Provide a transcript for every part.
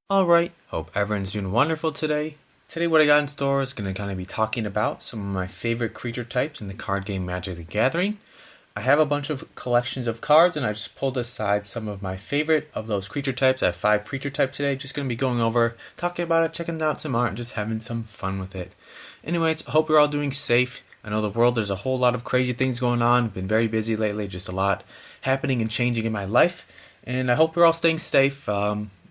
Alright, hope everyone's doing wonderful today. Today what I got in store is going to kind of be talking about some of my favorite creature types in the card game Magic the Gathering. I have a bunch of collections of cards and I just pulled aside some of my favorite of those creature types. I have 5 creature types today, just going to be going over, talking about it, checking out some art, and just having some fun with it. Anyways, I hope you're all doing safe. I know the world, there's a whole lot of crazy things going on. Been very busy lately, just a lot happening and changing in my life. And I hope you're all staying safe.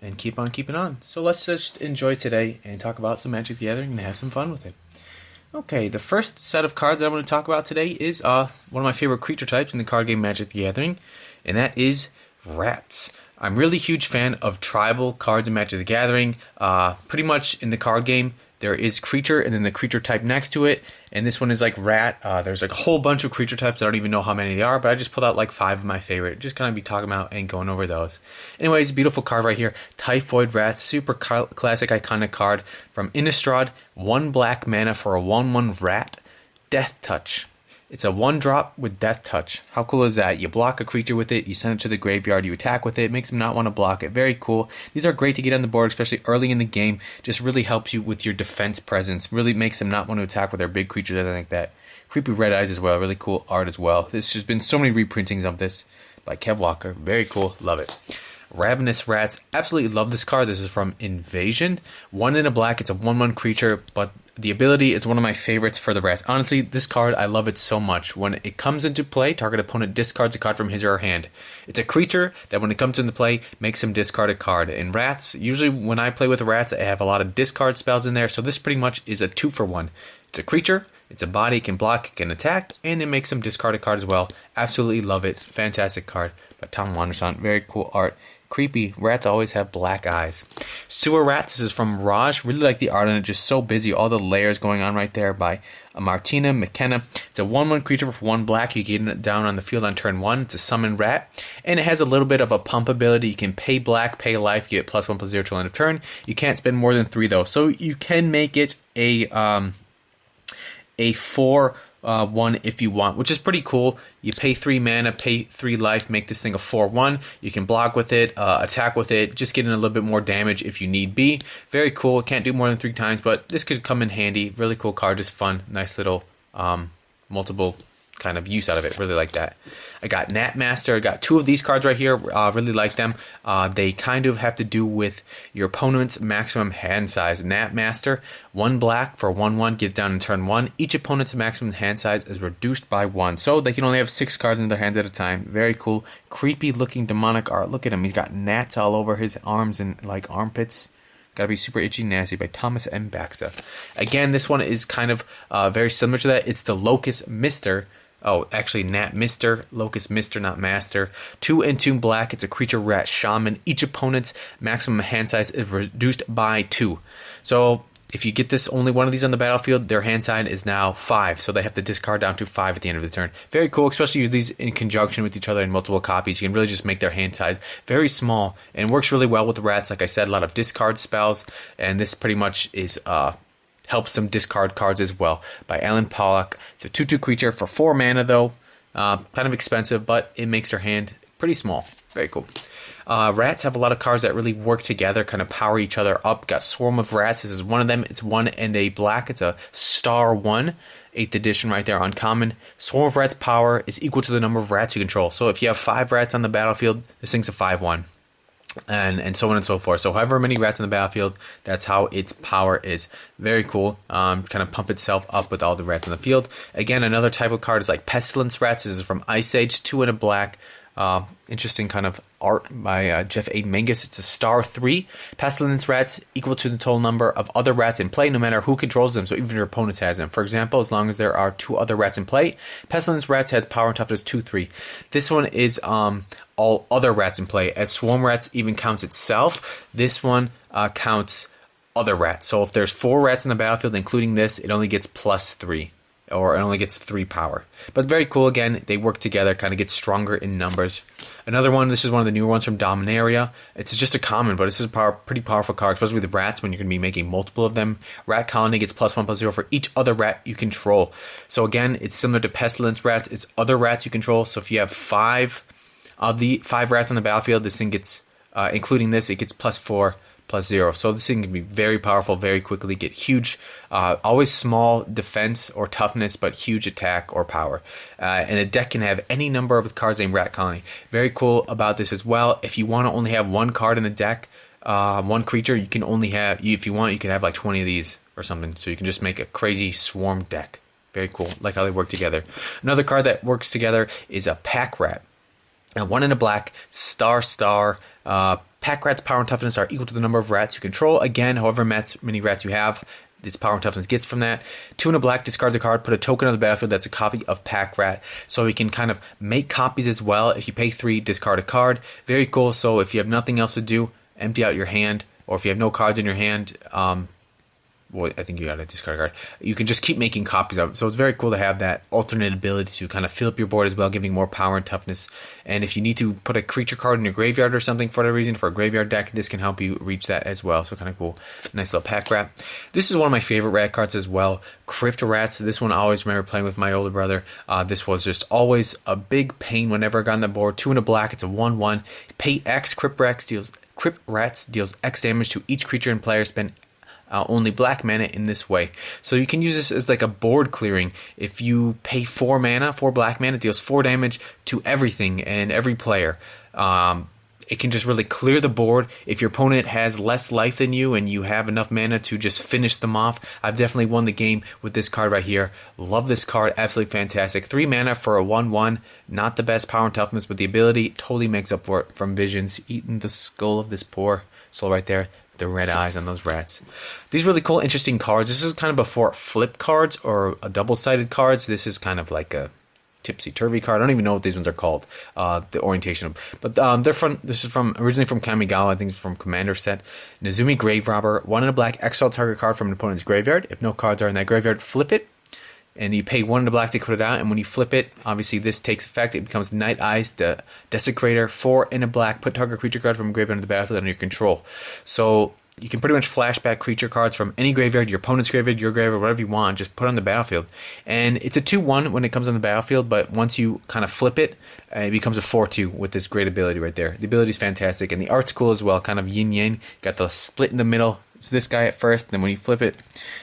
And keep on keeping on. So let's just enjoy today and talk about some Magic the Gathering and have some fun with it. Okay, the first set of cards that I want to talk about today is one of my favorite creature types in the card game Magic the Gathering, and that is rats. I'm really huge fan of tribal cards in Magic the Gathering. Pretty much in the card game, there is creature and then the creature type next to it, and this one is like rat. There's like a whole bunch of creature types. I don't even know how many there are, but I just pulled out like 5 of my favorite. Just kind of be talking about and going over those. Anyways, beautiful card right here. Typhoid Rats, super classic iconic card from Innistrad. 1 black mana for a 1/1 rat. Death Touch. It's a 1-drop with Death Touch. How cool is that? You block a creature with it, you send it to the graveyard, you attack with it, makes them not want to block it. Very cool. These are great to get on the board, especially early in the game. Just really helps you with your defense presence. Really makes them not want to attack with their big creatures, anything like that. Creepy Red Eyes as well. Really cool art as well. There's just been so many reprintings of this by Kev Walker. Very cool. Love it. Ravenous Rats. Absolutely love this card. This is from Invasion. 1 in a black. It's a 1/1 creature, but the ability is one of my favorites for the rats. Honestly, this card, I love it so much. When it comes into play, target opponent discards a card from his or her hand. It's a creature that when it comes into play, makes him discard a card. And rats, usually when I play with rats, I have a lot of discard spells in there, so this pretty much is a 2-for-1. It's a creature, it's a body, it can block, it can attack, and it makes him discard a card as well. Absolutely love it. Fantastic card by Tom Wanderson. Very cool art. Creepy. Rats always have black eyes. Sewer Rats. This is from Raj. Really like the art on it. Just so busy. All the layers going on right there by Martina McKenna. It's a 1/1 creature for 1 black. You get it down on the field on turn 1. It's a summon rat. And it has a little bit of a pump ability. You can pay black, pay life. You get +1/+0 till end of turn. You can't spend more than 3 though. So you can make it a 4/1 if you want, which is pretty cool. You pay 3 mana, pay 3 life, make this thing a 4/1. You can block with it, attack with it, just getting a little bit more damage if you need be. Very cool. Can't do more than 3 times, but this could come in handy. Really cool card, just fun. Nice little multiple kind of use out of it. Really like that. I got Gnat Master. I got 2 of these cards right here. Really like them. They kind of have to do with your opponent's maximum hand size. Gnat Master, 1 black for 1/1, get down in turn 1. Each opponent's maximum hand size is reduced by 1. So they can only have 6 cards in their hand at a time. Very cool. Creepy looking demonic art. Look at him. He's got gnats all over his arms and like armpits. Gotta be super itchy nasty by Thomas M. Baxa. Again, this one is kind of very similar to that. It's the Locust Mister. Oh, actually, Gnat Mister, Locust Mister, not Master. 2 and 2 black. It's a creature rat shaman. Each opponent's maximum hand size is reduced by 2. So if you get this only one of these on the battlefield, their hand size is now 5. So they have to discard down to 5 at the end of the turn. Very cool, especially with these in conjunction with each other in multiple copies. You can really just make their hand size very small and works really well with the rats. Like I said, a lot of discard spells, and this pretty much is helps them discard cards as well by Alan Pollock. It's a 2/2 creature for 4 mana though. Kind of expensive, but it makes their hand pretty small. Very cool. Rats have a lot of cards that really work together, kind of power each other up. Got Swarm of Rats. This is one of them. It's 1 and a black. It's a star 1. 8th edition right there, uncommon. Swarm of Rats power is equal to the number of rats you control. So if you have 5 rats on the battlefield, this thing's a 5/1. And so on and so forth. So however many rats on the battlefield, that's how its power is. Very cool. Kind of pump itself up with all the rats on the field. Again, another type of card is like Pestilence Rats. This is from Ice Age, 2 in a black. Interesting kind of art by Jeff A. Mangus. It's a star 3. Pestilence Rats equal to the total number of other rats in play, no matter who controls them. So even if your opponent has them. For example, as long as there are 2 other rats in play, Pestilence Rats has power and toughness 2/3. This one is all other rats in play. As Swarm Rats even counts itself, this one counts other rats. So if there's 4 rats in the battlefield, including this, it only gets +3. Or it only gets 3 power. But very cool. Again, they work together, kind of get stronger in numbers. Another one, this is one of the newer ones from Dominaria. It's just a common, but this is a pretty powerful card, especially with the rats when you're going to be making multiple of them. Rat Colony gets +1/+0 for each other rat you control. So again, it's similar to Pestilence Rats. It's other rats you control. So if you have 5 of the 5 rats on the battlefield, this thing gets, including this, it gets +4 +0. So this thing can be very powerful, very quickly, get huge, always small defense or toughness, but huge attack or power. And a deck can have any number of cards named Rat Colony. Very cool about this as well. If you want to only have one card in the deck, one creature, you can only have, if you want, you can have like 20 of these or something. So you can just make a crazy swarm deck. Very cool. Like how they work together. Another card that works together is a Pack Rat. Now, 1 in a black, star. Pack Rat's power and toughness are equal to the number of rats you control. Again, however many rats you have, this power and toughness gets from that. 2 in a black, discard the card, put a token on the battlefield that's a copy of Pack Rat. So you can kind of make copies as well. If you pay 3, discard a card. Very cool. So if you have nothing else to do, empty out your hand. Or if you have no cards in your hand, well, I think you got to discard a card. You can just keep making copies of it. So it's very cool to have that alternate ability to kind of fill up your board as well, giving more power and toughness. And if you need to put a creature card in your graveyard or something for that reason, for a graveyard deck, this can help you reach that as well. So kind of cool. Nice little Pack Rat. This is one of my favorite rat cards as well. Crypt Rats. This one I always remember playing with my older brother. This was just always a big pain whenever I got on the board. 2 in a black. It's a 1/1. Pay X. Crypt Rats deals X damage to each creature and player. Spend only black mana in this way. So you can use this as like a board clearing. If you pay 4 black mana, it deals 4 damage to everything and every player. It can just really clear the board. If your opponent has less life than you and you have enough mana to just finish them off, I've definitely won the game with this card right here. Love this card. Absolutely fantastic. 3 mana for a 1/1. Not the best power and toughness, but the ability totally makes up for it from Visions. Eating the skull of this poor soul right there. The red eyes on those rats. These really cool, interesting cards. This is kind of before flip cards or a double-sided cards. This is kind of like a tipsy-turvy card. I don't even know what these ones are called, the orientation. But they're from, this is from originally from Kamigawa. I think it's from Commander set. Nezumi Grave Robber. 1 in a black, exile target card from an opponent's graveyard. If no cards are in that graveyard, flip it. And you pay 1 in a black to put it out. And when you flip it, obviously this takes effect. It becomes Night Eyes, the Desecrator. 4 in a black, put target creature card from a graveyard into the battlefield under your control. So you can pretty much flashback creature cards from any graveyard, your opponent's graveyard, your graveyard, whatever you want, just put on the battlefield. And it's a 2/1 when it comes on the battlefield, but once you kind of flip it, it becomes a 4/2 with this great ability right there. The ability is fantastic, and the art's cool as well, kind of yin-yang. Got the split in the middle. It's this guy at first, then when you flip it,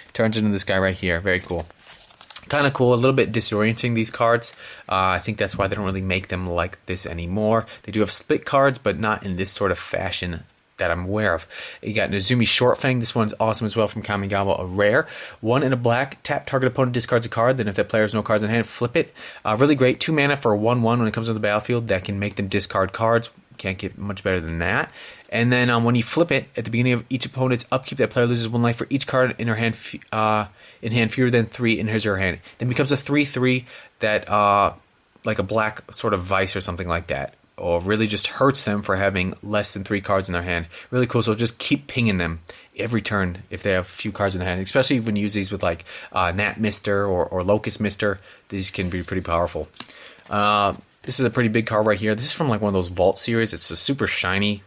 it turns into this guy right here. Very cool. Kind of cool, a little bit disorienting, these cards. I think that's why they don't really make them like this anymore. They do have split cards, but not in this sort of fashion that I'm aware of. You got Nezumi Shortfang. This one's awesome as well from Kamigawa, a rare. 1 in a black, tap target opponent discards a card, then if that player has no cards in hand, flip it. Really great. 2 mana for a 1/1 when it comes to the battlefield. That can make them discard cards. Can't get much better than that. And then when you flip it, at the beginning of each opponent's upkeep, that player loses 1 life for each card in her hand, fewer than 3 in his or her hand. Then becomes a 3/3 that, like a black sort of vice or something like that. Or really just hurts them for having less than 3 cards in their hand. Really cool. So just keep pinging them every turn if they have a few cards in their hand. Especially when you use these with like Gnat Mister or Locust Mister. These can be pretty powerful. This is a pretty big card right here. This is from like one of those Vault series. It's a super shiny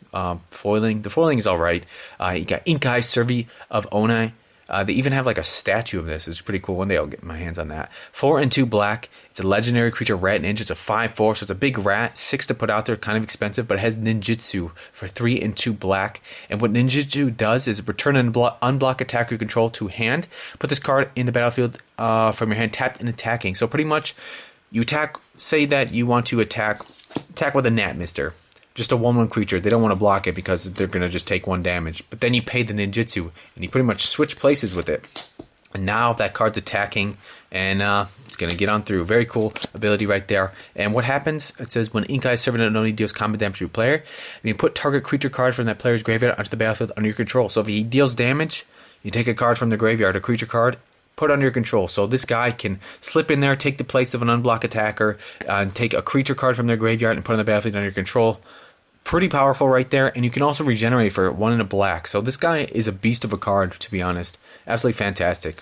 foiling. The foiling is alright. You got Ink Eye, Servi of Onai. They even have like a statue of this. It's pretty cool. One day I'll get my hands on that. 4 and 2 black. It's a legendary creature, rat ninja. It's a 5/4, so it's a big rat. 6 to put out there, kind of expensive, but it has ninjutsu for 3 and 2 black. And what ninjutsu does is return an unblock attacker you control to hand. Put this card in the battlefield from your hand, tapped and attacking. So pretty much you attack, say that you want to attack with a Gnat Mister. Just a 1/1 creature. They don't want to block it because they're going to just take 1 damage. But then you pay the ninjutsu, and you pretty much switch places with it. And now that card's attacking, and it's going to get on through. Very cool ability right there. And what happens? It says, when Ink Eye Servant only deals combat damage to a player, and you put target creature card from that player's graveyard onto the battlefield under your control. So if he deals damage, you take a card from the graveyard, a creature card, put under your control. So this guy can slip in there, take the place of an unblock attacker, and take a creature card from their graveyard and put on the battlefield under your control. Pretty powerful right there, and you can also regenerate for 1 in a black. So this guy is a beast of a card, to be honest. Absolutely fantastic.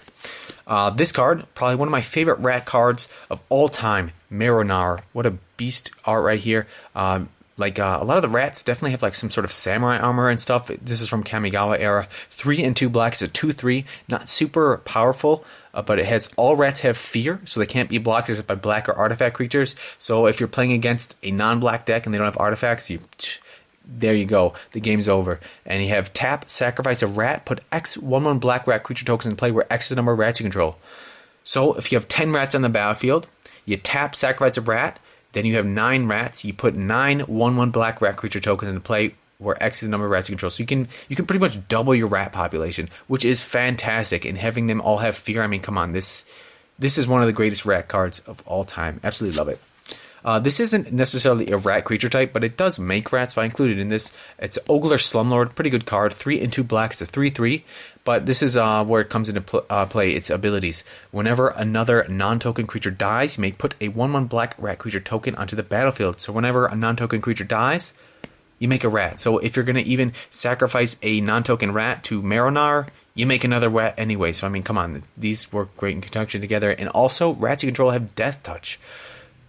This card, probably one of my favorite rat cards of all time, Maronar. What a beast art right here. A lot of the rats definitely have like some sort of samurai armor and stuff. This is from Kamigawa era. 3 and 2 black. It's a 2/3. Not super powerful, but it has all rats have fear, so they can't be blocked except by black or artifact creatures. So if you're playing against a non-black deck and they don't have artifacts, you there you go. The game's over. And you have tap, sacrifice a rat, put X 1/1 black rat creature tokens in play where X is the number of rats you control. So if you have 10 rats on the battlefield, you tap, sacrifice a rat, then you have 9 rats. You put 9 1/1 black rat creature tokens into play where X is the number of rats you control. So you can pretty much double your rat population, which is fantastic. And having them all have fear, I mean, come on, this is one of the greatest rat cards of all time. Absolutely love it. This isn't necessarily a rat creature type, but it does make rats, so I included in this. It's Ogler Slumlord, pretty good card. 3 and 2 black, it's a 3/3. But this is where it comes into play, its abilities. Whenever another non-token creature dies, you may put a 1/1 black rat creature token onto the battlefield. So whenever a non-token creature dies, you make a rat. So if you're going to even sacrifice a non-token rat to Marinar, you make another rat anyway. So I mean, come on, these work great in conjunction together. And also, rats you control have Death Touch.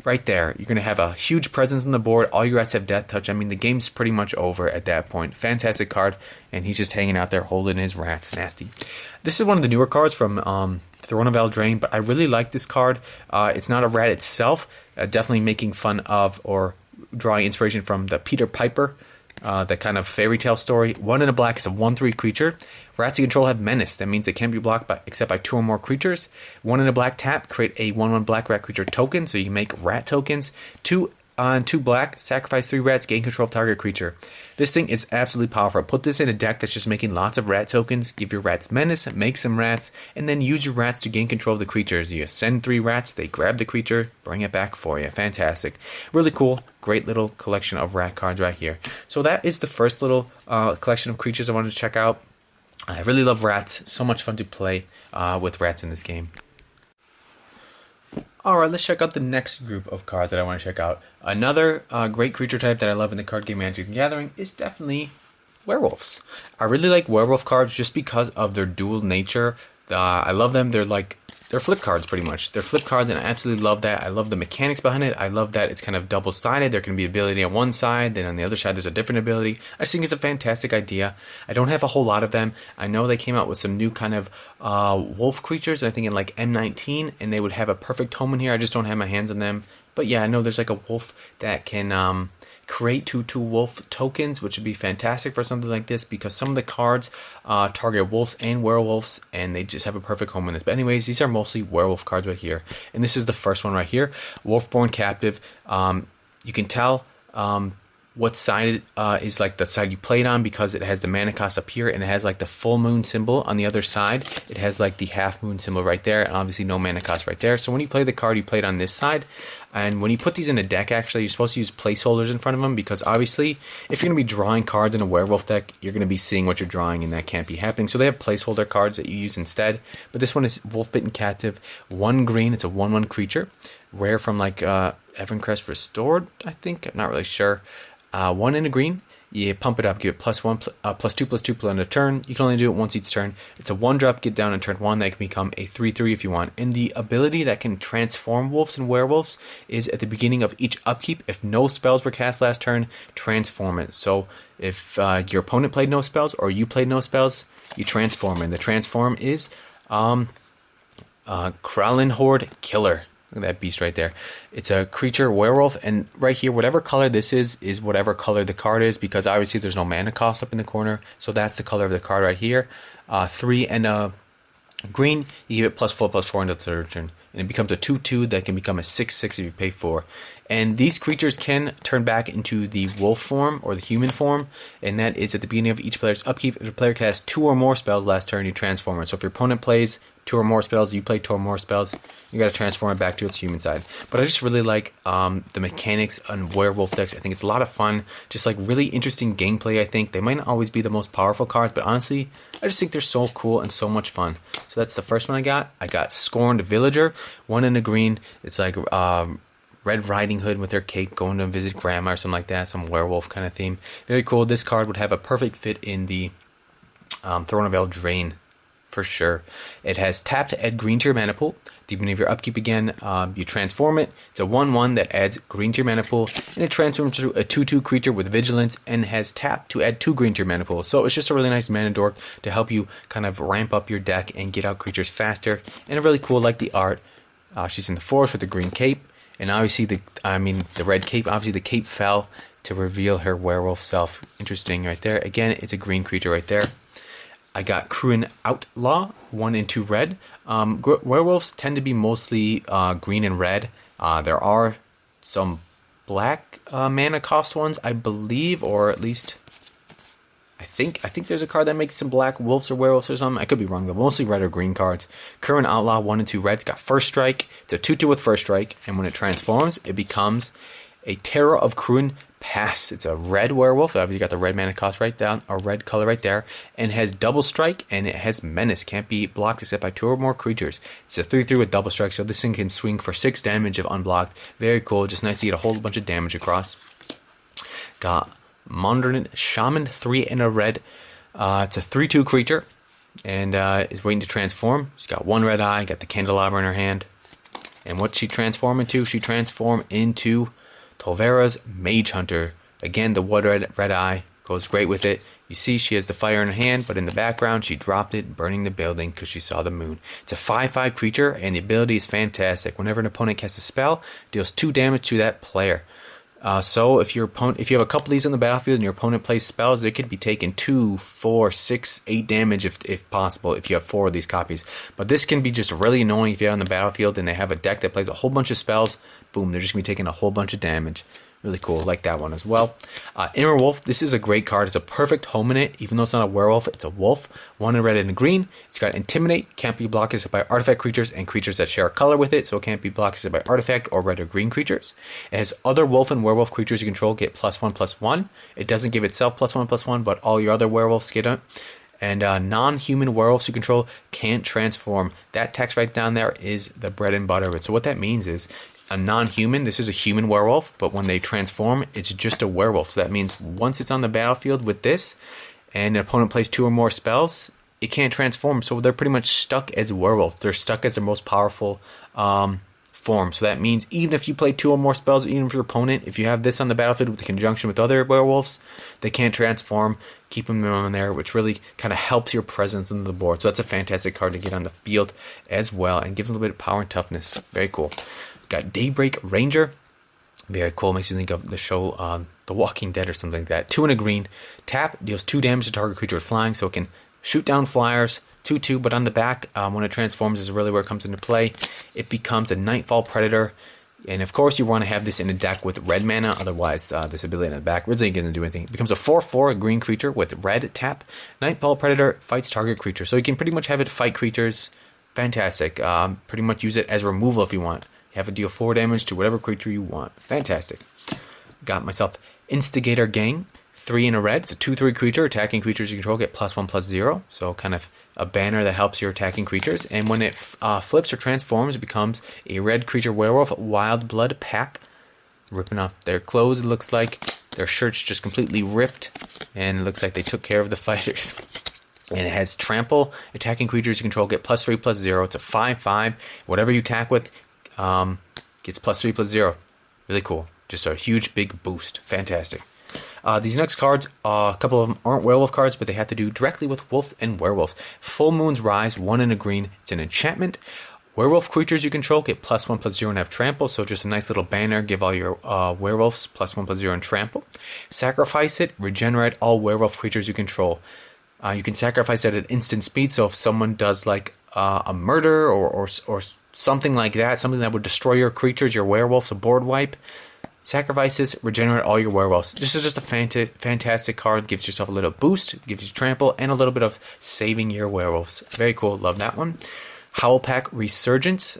Right there, you're going to have a huge presence on the board. All your rats have Death Touch. I mean, the game's pretty much over at that point. Fantastic card, and he's just hanging out there holding his rats. Nasty. This is one of the newer cards from Throne of Eldraine, but I really like this card. It's not a rat itself. Definitely making fun of or drawing inspiration from the Peter Piper, that kind of fairy tale story. 1 in a black is a 1/3 creature. Rats you control have Menace. That means they can't be blocked except by 2 or more creatures. 1 in a black tap, create a 1/1 black rat creature token, so you can make rat tokens. 2 on 2 black, sacrifice 3 rats, gain control of target creature. This thing is absolutely powerful. Put this in a deck that's just making lots of rat tokens. Give your rats Menace, make some rats, and then use your rats to gain control of the creatures. You send 3 rats, they grab the creature, bring it back for you. Fantastic. Really cool. Great little collection of rat cards right here. So that is the first little collection of creatures I wanted to check out. I really love rats. So much fun to play with rats in this game. Alright, let's check out the next group of cards that I want to check out. Another great creature type that I love in the card game Magic the Gathering is definitely werewolves. I really like werewolf cards just because of their dual nature. I love them. They're flip cards pretty much. They're flip cards, and I absolutely love that. I love the mechanics behind it. I love that it's kind of double-sided. There can be ability on one side, then on the other side there's a different ability. I just think it's a fantastic idea. I don't have a whole lot of them. I know they came out with some new kind of wolf creatures, I think in like M19, and they would have a perfect home in here. I just don't have my hands on them. But yeah, I know there's like a wolf that can create 2/2 wolf tokens, which would be fantastic for something like this because some of the cards target wolves and werewolves, and they just have a perfect home in this. But anyways, these are mostly werewolf cards right here, and this is the first one right here, Wolfborn Captive. You can tell what side is like the side you played on because it has the mana cost up here, and it has like the full moon symbol on the other side. It has like the half moon symbol right there, and obviously no mana cost right there. So when you play the card, you play it on this side. And when you put these in a deck, actually, you're supposed to use placeholders in front of them because obviously, if you're going to be drawing cards in a werewolf deck, you're going to be seeing what you're drawing, and that can't be happening. So they have placeholder cards that you use instead. But this one is Wolfbitten Captive, 1 green. It's a 1/1 creature, rare from like Everncrest Restored, I think. I'm not really sure. 1 in a green. You pump it up, give it +1, +2/+2 on a turn. You can only do it once each turn. It's a 1-drop, get down on turn 1. That can become a 3/3 if you want. And the ability that can transform wolves and werewolves is at the beginning of each upkeep. If no spells were cast last turn, transform it. So if your opponent played no spells or you played no spells, you transform it. And the transform is Kralin Horde Killer. Look at that beast right there. It's a creature werewolf, and right here, whatever color this is whatever color the card is, because obviously there's no mana cost up in the corner, so that's the color of the card right here. 3 and a green, you give it +4/+4 into the third turn, and it becomes a 2/2 that can become a 6/6 if you pay 4. And these creatures can turn back into the wolf form or the human form, and that is at the beginning of each player's upkeep. If a player casts 2 or more spells last turn, you transform it. So if your opponent plays 2 or more spells, you play 2 or more spells, you got to transform it back to its human side. But I just really like the mechanics on werewolf decks. I think it's a lot of fun, just like really interesting gameplay. I think they might not always be the most powerful cards, but honestly, I just think they're so cool and so much fun. So that's the first one I got. I got Scorned Villager, 1 in a green. It's like Red Riding Hood with their cape going to visit grandma or something like that, some werewolf kind of theme. Very cool. This card would have a perfect fit in the Throne of Eldraine for sure. It has tap to add green to your mana pool. At the beginning of your upkeep again, you transform it. It's a 1/1 that adds green to your mana pool, and it transforms to a 2/2 creature with vigilance and has tap to add 2 green to your mana pool. So it's just a really nice mana dork to help you kind of ramp up your deck and get out creatures faster. And really cool, like the art. She's in the forest with the green cape. And obviously, the red cape, obviously the cape fell to reveal her werewolf self. Interesting right there. Again, it's a green creature right there. I got Cruin Outlaw, 1 and 2 red. Werewolves tend to be mostly green and red. There are some black mana cost ones, I believe, or at least I think there's a card that makes some black wolves or werewolves or something. I could be wrong, but mostly red or green cards. Current Outlaw, 1 and 2 red. It's got first strike. It's a 2/2 with first strike, and when it transforms, it becomes a Terror of Cruin Pass. It's a red werewolf. You got the red mana cost right down, or red color right there, and it has double strike, and it has menace. Can't be blocked except by 2 or more creatures. It's a 3/3 with double strike, so this thing can swing for 6 damage if unblocked. Very cool. Just nice to get a whole bunch of damage across. Got Modern Shaman, 3 and a red. It's a 3/2 creature, and is waiting to transform. She's got 1 red eye, got the candelabra in her hand. And what she transform into? She transform into Tolvera's Mage Hunter. Again, the 1 red eye goes great with it. You see she has the fire in her hand, but in the background she dropped it, burning the building because she saw the moon. It's a 5/5 creature, and the ability is fantastic. Whenever an opponent casts a spell, it deals 2 damage to that player. So if you have a couple of these on the battlefield and your opponent plays spells, they could be taking 2, 4, 6, 8 damage if possible, if you have 4 of these copies. But this can be just really annoying if you're on the battlefield and they have a deck that plays a whole bunch of spells. Boom, they're just going to be taking a whole bunch of damage. Really cool, like that one as well. Inner Wolf, this is a great card. It's a perfect home in it. Even though it's not a werewolf, it's a wolf. 1 in red and a green. It's got Intimidate, can't be blocked except by artifact creatures and creatures that share a color with it, so it can't be blocked except by artifact or red or green creatures. It has other wolf and werewolf creatures you control get +1/+1. It doesn't give itself +1/+1, but all your other werewolves get it. And non-human werewolves you control can't transform. That text right down there is the bread and butter of it. So what that means is, a non-human, this is a human werewolf, but when they transform, it's just a werewolf. So that means once it's on the battlefield with this, and an opponent plays 2 or more spells, it can't transform. So they're pretty much stuck as werewolves. They're stuck as their most powerful form. So that means even if you play 2 or more spells, even if your opponent, if you have this on the battlefield with the conjunction with other werewolves, they can't transform. Keep them on there, which really kind of helps your presence on the board. So that's a fantastic card to get on the field as well, and gives a little bit of power and toughness. Very cool. Got Daybreak Ranger. Very cool. Makes you think of the show The Walking Dead or something like that. 2 and a green. Tap, deals 2 damage to target creature with flying, so it can shoot down flyers. 2/2, but on the back, when it transforms is really where it comes into play. It becomes a Nightfall Predator. And of course you want to have this in a deck with red mana, otherwise this ability in the back really isn't going to do anything. It becomes a 4/4 green creature with red tap. Nightfall Predator fights target creature. So you can pretty much have it fight creatures. Fantastic. Pretty much use it as removal if you want. Have it deal 4 damage to whatever creature you want. Fantastic. Got myself Instigator Gang, 3 in a red. It's a 2/3 creature. Attacking creatures you control get +1/+0. So kind of a banner that helps your attacking creatures. And when it flips or transforms, it becomes a red creature werewolf, Wild Blood Pack. Ripping off their clothes, it looks like. Their shirts just completely ripped. And it looks like they took care of the fighters. And it has Trample. Attacking creatures you control get +3/+0. It's a 5/5. Whatever you attack with, gets +3/+0. Really cool. Just a huge big boost. Fantastic. These next cards, a couple of them aren't werewolf cards, but they have to do directly with wolf and werewolf. Full Moon's Rise, 1 in a green. It's an enchantment. Werewolf creatures you control get +1/+0 and have trample, so just a nice little banner. Give all your werewolves +1/+0 and trample. Sacrifice it, regenerate all werewolf creatures you control. You can sacrifice it at instant speed, so if someone does like a murder or something like that, something that would destroy your creatures, your werewolves, a board wipe, sacrifice this, regenerate all your werewolves. This is just a fantastic card. Gives yourself a little boost, gives you trample, and a little bit of saving your werewolves. Very cool. Love that one. Howlpack Resurgence,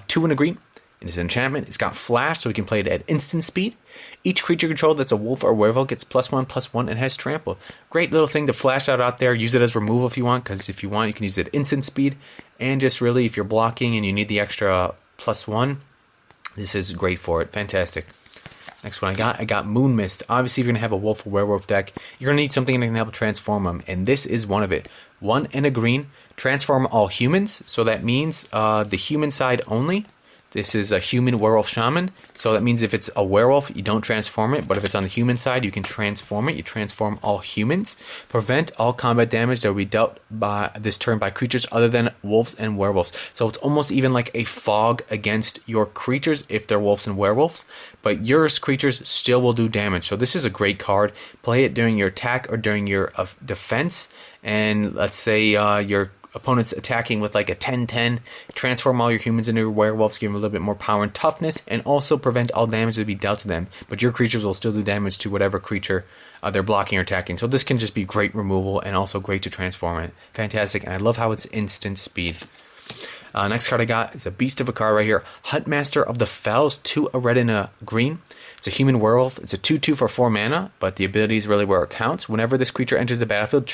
2 in a green. It is an enchantment. It's got flash, so we can play it at instant speed. Each creature controlled that's a wolf or werewolf gets +1/+1 and has trample. Great little thing to flash out there. Use it as removal if you want, because if you want, you can use it at instant speed. And just really, if you're blocking and you need the extra +1, this is great for it. Fantastic. Next one I got Moon Mist. Obviously, if you're going to have a wolf or werewolf deck, you're going to need something that can help transform them, and this is one of it. 1 in a green, transform all humans, so that means the human side only. This is a human werewolf shaman. So that means if it's a werewolf, you don't transform it. But if it's on the human side, you can transform it. You transform all humans. Prevent all combat damage that will be dealt by this turn by creatures other than wolves and werewolves. So it's almost even like a fog against your creatures if they're wolves and werewolves. But your creatures still will do damage. So this is a great card. Play it during your attack or during your defense. And let's say your opponent's attacking with like a 10-10, transform all your humans into werewolves, give them a little bit more power and toughness, and also prevent all damage to be dealt to them. But your creatures will still do damage to whatever creature they're blocking or attacking. So this can just be great removal and also great to transform it. Fantastic, and I love how it's instant speed. Next card I got is a beast of a card right here. Huntmaster of the Fells, 2 a red and a green. It's a human werewolf. It's a 2/2 for 4 mana, but the ability is really where it counts. Whenever this creature enters the battlefield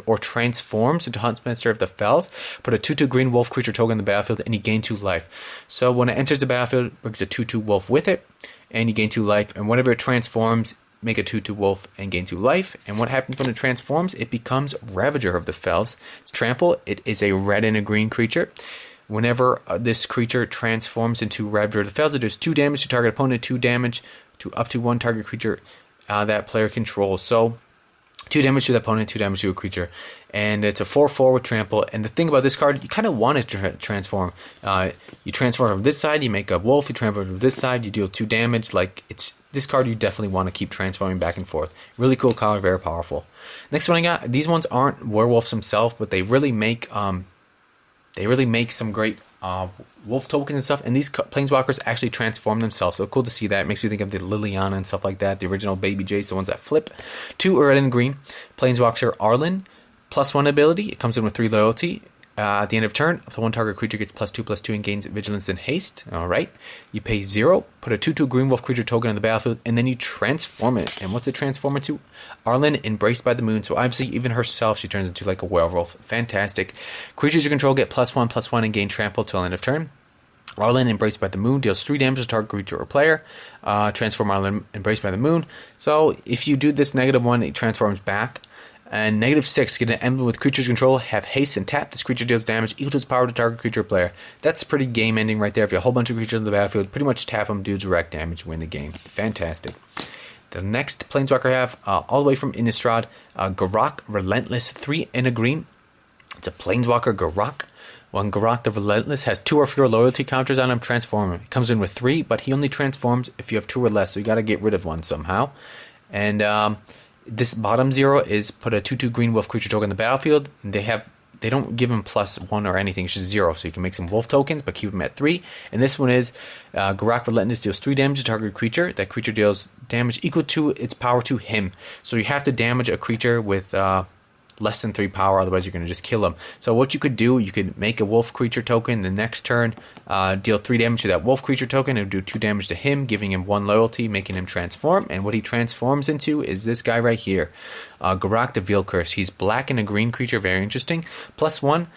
or transforms into Huntmaster of the Fells, put a 2/2 green wolf creature token on the battlefield and you gain 2 life. So when it enters the battlefield, it brings a 2/2 wolf with it and you gain 2 life. And whenever it transforms, make a 2/2 wolf and gain 2 life. And what happens when it transforms? It becomes Ravager of the Fells. It's trample. It is a red and a green creature. Whenever this creature transforms into Ravager of the Fells, it does 2 damage to target opponent, 2 damage to up to 1 target creature that player controls. So 2 damage to the opponent, 2 damage to a creature. And it's a 4/4 with trample. And the thing about this card, you kind of want it to transform. You transform from this side, you make a wolf. You transform from this side, you deal 2 damage. Like, it's this card you definitely want to keep transforming back and forth. Really cool card, very powerful. Next one I got, these ones aren't werewolves themselves, but they really make some great wolf tokens and stuff, and these planeswalkers actually transform themselves, so cool to see that. It makes me think of the Liliana and stuff like that, the original Baby Jace, the ones that flip. 2 red and green, planeswalker Arlen, +1 ability, it comes in with 3 loyalty. At the end of turn, up to 1 target creature gets +2/+2 and gains vigilance and haste. Alright, you pay 0, put a 2/2 green wolf creature token on the battlefield, and then you transform it. And what's it transform into? Arlen, embraced by the moon. So obviously, even herself, she turns into like a werewolf. Fantastic. Creatures you control get +1/+1 and gain trample till end of turn. Arlen, embraced by the moon, deals 3 damage to target creature or player. Transform Arlen, embraced by the moon. So if you do this -1, it transforms back. And -6, get an emblem with creatures control, have haste and tap. This creature deals damage equal to its power to target creature or player. That's pretty game ending right there. If you have a whole bunch of creatures on the battlefield, pretty much tap them, do direct damage, win the game. Fantastic. The next planeswalker I have, all the way from Innistrad, Garok, Relentless, 3 and a green. It's a planeswalker Garok. When Garok the Relentless has 2 or fewer loyalty counters on him, transform him. He comes in with 3, but he only transforms if you have 2 or less, so you got to get rid of one somehow. And this bottom 0 is put a 2/2 green wolf creature token on the battlefield. And they don't give him +1 or anything, it's just 0. So you can make some wolf tokens, but keep them at 3. And this one is Garok Relentless deals 3 damage to target creature. That creature deals damage equal to its power to him. So you have to damage a creature with less than 3 power, otherwise you're going to just kill him. So what you could do, you could make a wolf creature token the next turn, deal 3 damage to that wolf creature token, and do 2 damage to him, giving him 1 loyalty, making him transform. And what he transforms into is this guy right here, Garok the Veil Curse. He's black and a green creature, very interesting. +1,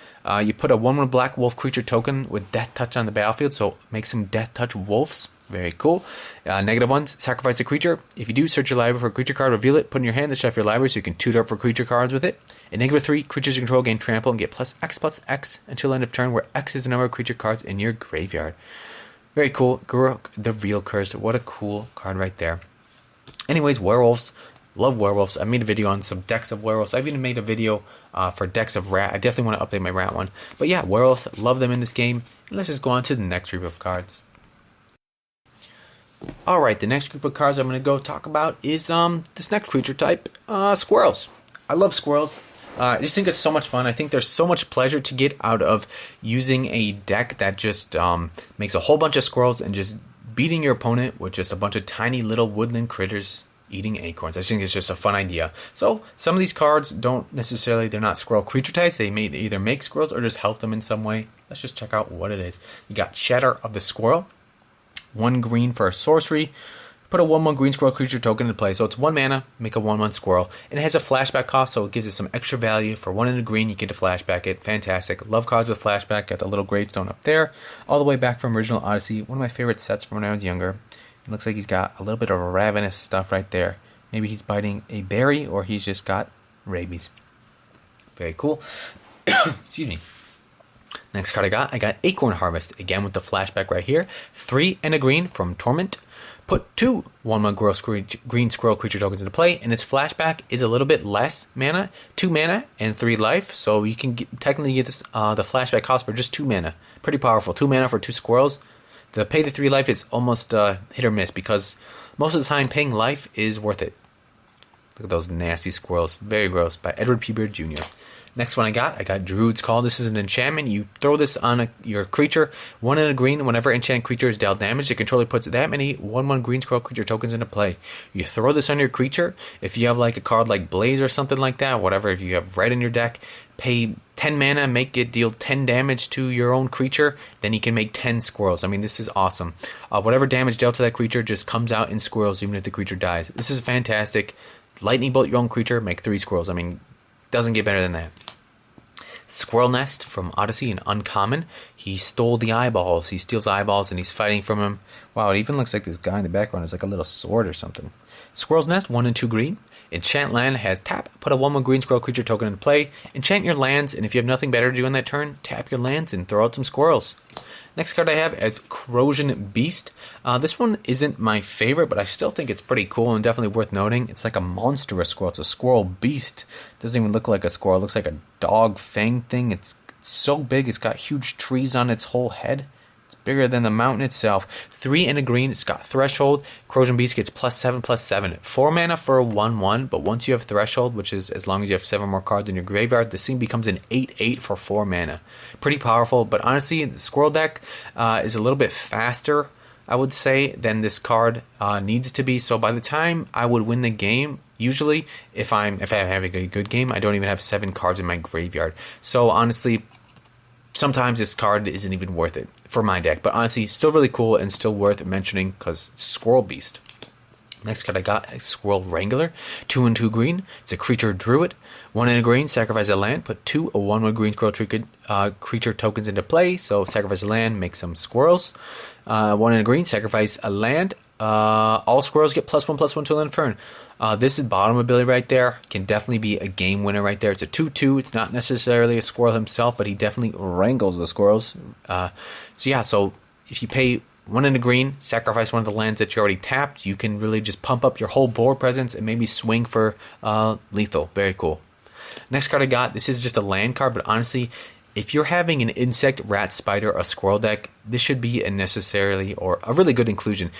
you put a 1/1 black wolf creature token with Death Touch on the battlefield, so make some Death Touch wolves. Very cool. -1, sacrifice a creature. If you do, search your library for a creature card, reveal it, put it in your hand, then shuffle your library so you can tutor up for creature cards with it. And -3, creatures you control gain trample and get +X until end of turn, where X is the number of creature cards in your graveyard. Very cool. Garok the Veil Curse. What a cool card right there. Anyways, werewolves. Love werewolves. I made a video on some decks of werewolves. I've even made a video for decks of rat. I definitely want to update my rat one. But yeah, werewolves. Love them in this game. And let's just go on to the next group of cards. Alright, the next group of cards I'm going to go talk about is this next creature type, squirrels. I love squirrels. I just think it's so much fun. I think there's so much pleasure to get out of using a deck that just makes a whole bunch of squirrels and just beating your opponent with just a bunch of tiny little woodland critters eating acorns. I think it's just a fun idea. So some of these cards they're not squirrel creature types. They either make squirrels or just help them in some way. Let's just check out what it is. You got Shatter of the Squirrel. 1 green for a sorcery. Put a 1/1 green squirrel creature token into play. So it's 1 mana, make a 1/1 squirrel. And it has a flashback cost, so it gives it some extra value. For 1 in a green, you get to flashback it. Fantastic. Love cards with flashback. Got the little gravestone up there. All the way back from Original Odyssey. One of my favorite sets from when I was younger. It looks like he's got a little bit of ravenous stuff right there. Maybe he's biting a berry, or he's just got rabies. Very cool. Excuse me. Next card I got Acorn Harvest, again with the flashback right here. 3 and a green from Torment. Put 2 1/1 green squirrel creature tokens into play, and its flashback is a little bit less mana, 2 mana and 3 life, so you can technically get this, the flashback cost for just 2 mana. Pretty powerful, 2 mana for 2 squirrels. The pay the 3 life is almost hit or miss, because most of the time paying life is worth it. Look at those nasty squirrels, very gross, by Edward P. Beard Jr. Next one I got Druid's Call. This is an enchantment. You throw this on your creature, 1 and a green. Whenever enchanted creature is dealt damage, the controller puts that many 1/1 green squirrel creature tokens into play. You throw this on your creature. If you have like a card like Blaze or something like that, whatever, if you have red in your deck, pay 10 mana, make it deal 10 damage to your own creature, then you can make 10 squirrels. I mean, this is awesome. Whatever damage dealt to that creature just comes out in squirrels even if the creature dies. This is fantastic. Lightning bolt your own creature, make 3 squirrels. I mean, doesn't get better than that. Squirrel Nest from Odyssey, an uncommon. He stole the eyeballs. He steals eyeballs and he's fighting from him. Wow, it even looks like this guy in the background is like a little sword or something. Squirrel's Nest, 1 and 2 green. Enchant land has tap. Put a 1/1 green squirrel creature token into play. Enchant your lands, and if you have nothing better to do on that turn, tap your lands and throw out some squirrels. Next card I have is Corrosion Beast. This one isn't my favorite, but I still think it's pretty cool and definitely worth noting. It's like a monstrous squirrel. It's a squirrel beast. Doesn't even look like a squirrel. It looks like a dog fang thing. It's so big. It's got huge trees on its whole head. It's bigger than the mountain itself. 3 and a green. It's got Threshold. Corrosion Beast gets +7/+7. 4 mana for a 1/1, but once you have Threshold, which is as long as you have 7 more cards in your graveyard, this thing becomes an 8/8 for 4 mana. Pretty powerful, but honestly, the Squirrel deck is a little bit faster, I would say, than this card needs to be. So by the time I would win the game, usually, if I'm having a good game, I don't even have 7 cards in my graveyard. So honestly, sometimes this card isn't even worth it for my deck, but honestly, still really cool and still worth mentioning because it's Squirrel Beast. Next card I got is Squirrel Wrangler, 2 and 2 green. It's a creature druid, 1 and a green. Sacrifice a land, put 2 1/1 green squirrel creature tokens into play. So sacrifice a land, make some squirrels. 1 and a green. Sacrifice a land. All squirrels get +1/+1 till end of turn. This is bottom ability right there. Can definitely be a game winner right there. It's a 2/2. It's not necessarily a squirrel himself, but he definitely wrangles the squirrels. So if you pay 1 and a green, sacrifice one of the lands that you already tapped, you can really just pump up your whole board presence and maybe swing for lethal. Very cool. Next card I got, this is just a land card, but honestly, if you're having an insect, rat, spider, or squirrel deck, this should be a necessarily or a really good inclusion.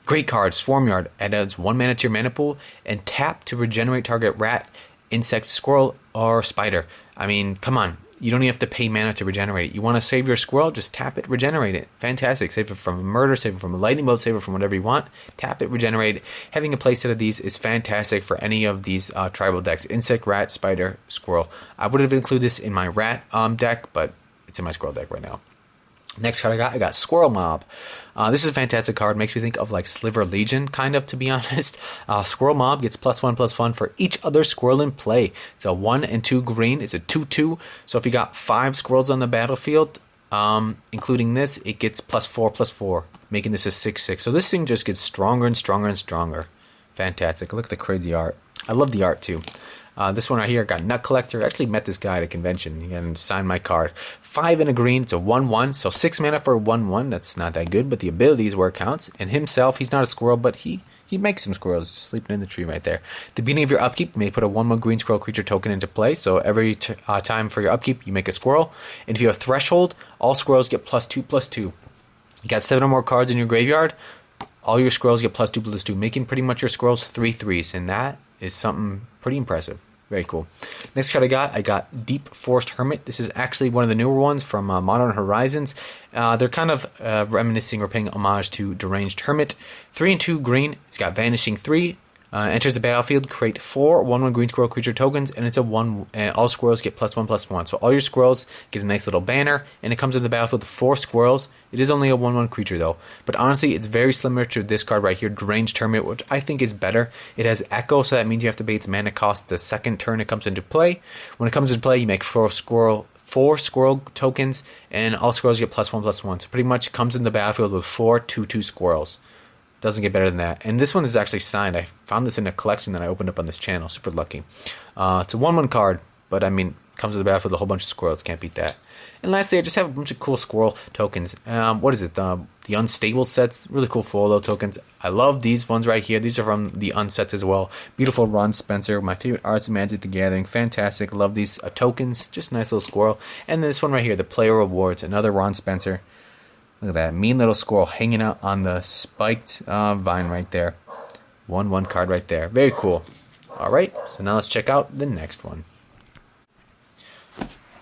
Great card, Swarmyard. Adds 1 mana to your mana pool and tap to regenerate target rat, insect, squirrel, or spider. I mean, come on. You don't even have to pay mana to regenerate it. You want to save your squirrel, just tap it, regenerate it. Fantastic. Save it from a murder, save it from a lightning bolt, save it from whatever you want. Tap it, regenerate it. Having a playset of these is fantastic for any of these tribal decks. Insect, rat, spider, squirrel. I would have included this in my rat deck, but it's in my squirrel deck right now. Next card I got Squirrel Mob. This is a fantastic card. Makes me think of like Sliver Legion, kind of, to be honest. Squirrel Mob gets +1/+1 for each other squirrel in play. It's a 1 and 2 green. It's a 2/2. So if you got 5 squirrels on the battlefield, including this, it gets +4/+4, making this a 6/6. So this thing just gets stronger and stronger and stronger. Fantastic. Look at the crazy art. I love the art too. This one right here got Nut Collector. I actually met this guy at a convention. He got him to sign my card. 5 and a green. It's a 1/1. So 6 mana for a 1/1. That's not that good, but the ability is where it counts. And himself, he's not a squirrel, but he makes some squirrels just sleeping in the tree right there. At the beginning of your upkeep, you may put a 1/1 green squirrel creature token into play. So every time for your upkeep, you make a squirrel. And if you have Threshold, all squirrels get +2/+2. You got 7 or more cards in your graveyard, all your squirrels get +2/+2, making pretty much your squirrels 3/3s, and that is something pretty impressive. Very cool. Next card I got Deep Forest Hermit. This is actually one of the newer ones from Modern Horizons. They're kind of reminiscing or paying homage to Deranged Hermit. 3 and 2 green. It's got Vanishing 3. Enters the battlefield, create 4 1/1 green squirrel creature tokens, and it's a 1. All squirrels get +1/+1. So all your squirrels get a nice little banner, and it comes in the battlefield with 4 squirrels. It is only a 1/1 creature though, but honestly, it's very similar to this card right here, Deranged Hermit, which I think is better. It has Echo, so that means you have to pay its mana cost the second turn it comes into play. When it comes into play, you make 4 squirrel tokens, and all squirrels get +1/+1. So pretty much comes in the battlefield with 4 2/2 squirrels. Doesn't get better than that. And this one is actually signed. I found this in a collection that I opened up on this channel. Super lucky. It's a 1/1 card, but I mean, Comes with the battlefield with a whole bunch of squirrels. Can't beat that. And lastly, I just have a bunch of cool squirrel tokens. What is it? The unstable sets. Really cool follow tokens. I love these ones right here. These are from the unsets as well. Beautiful Ron Spencer. My favorite arts of Magic the Gathering. Fantastic. Love these tokens. Just a nice little squirrel. And this one right here, the Player Rewards. Another Ron Spencer. Look at that. Mean little squirrel hanging out on the spiked vine right there. 1/1 card right there. Very cool. Alright, so now let's check out the next one.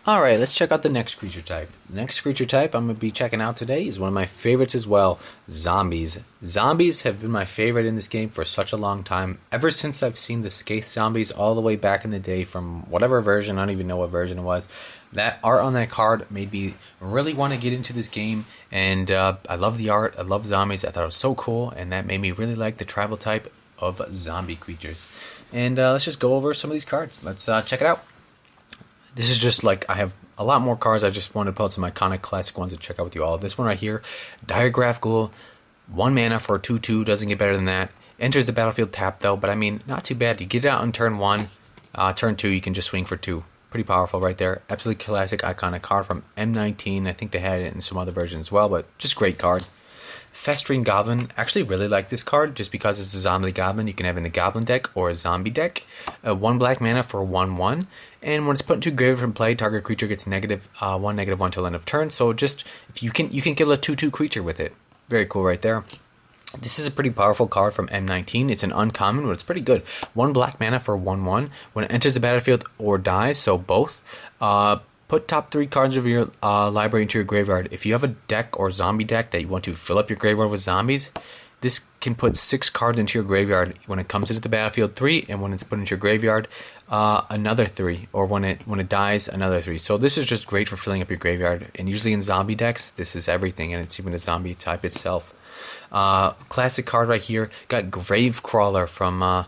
Alright, let's check out the next creature type. Next creature type I'm going to be checking out today is one of my favorites as well, zombies. Zombies have been my favorite in this game for such a long time. Ever since I've seen the Scathe zombies all the way back in the day from whatever version, I don't even know what version it was. That art on that card made me really want to get into this game, and I love the art, I love zombies, I thought it was so cool, and that made me really like the tribal type of zombie creatures. And let's just go over some of these cards. Let's check it out. This is just like, I have a lot more cards. I just wanted to put some iconic classic ones to check out with you all. This one right here, Diregraph Ghoul, 1 mana for a 2/2, doesn't get better than that. Enters the battlefield tapped though, but I mean, not too bad. You get it out on turn 1, turn 2 you can just swing for 2. Pretty powerful right there. Absolutely classic, iconic card from M19. I think they had it in some other versions as well, but just great card. Festering Goblin. Actually really like this card just because it's a zombie goblin. You can have it in a goblin deck or a zombie deck. 1 black mana for 1/1. And when it's put into graveyard from play, target creature gets -1/-1 till end of turn. So just if you can kill a 2/2 creature with it. Very cool right there. This is a pretty powerful card from M19. It's an uncommon, but it's pretty good. 1 black mana for 1/1. When it enters the battlefield or dies, so both, put top 3 cards of your library into your graveyard. If you have a deck or zombie deck that you want to fill up your graveyard with zombies, this can put 6 cards into your graveyard when it comes into the battlefield 3, and when it's put into your graveyard, another 3, or when it dies, another 3. So this is just great for filling up your graveyard. And usually in zombie decks, this is everything, and it's even a zombie type itself. Classic card right here. Got Gravecrawler from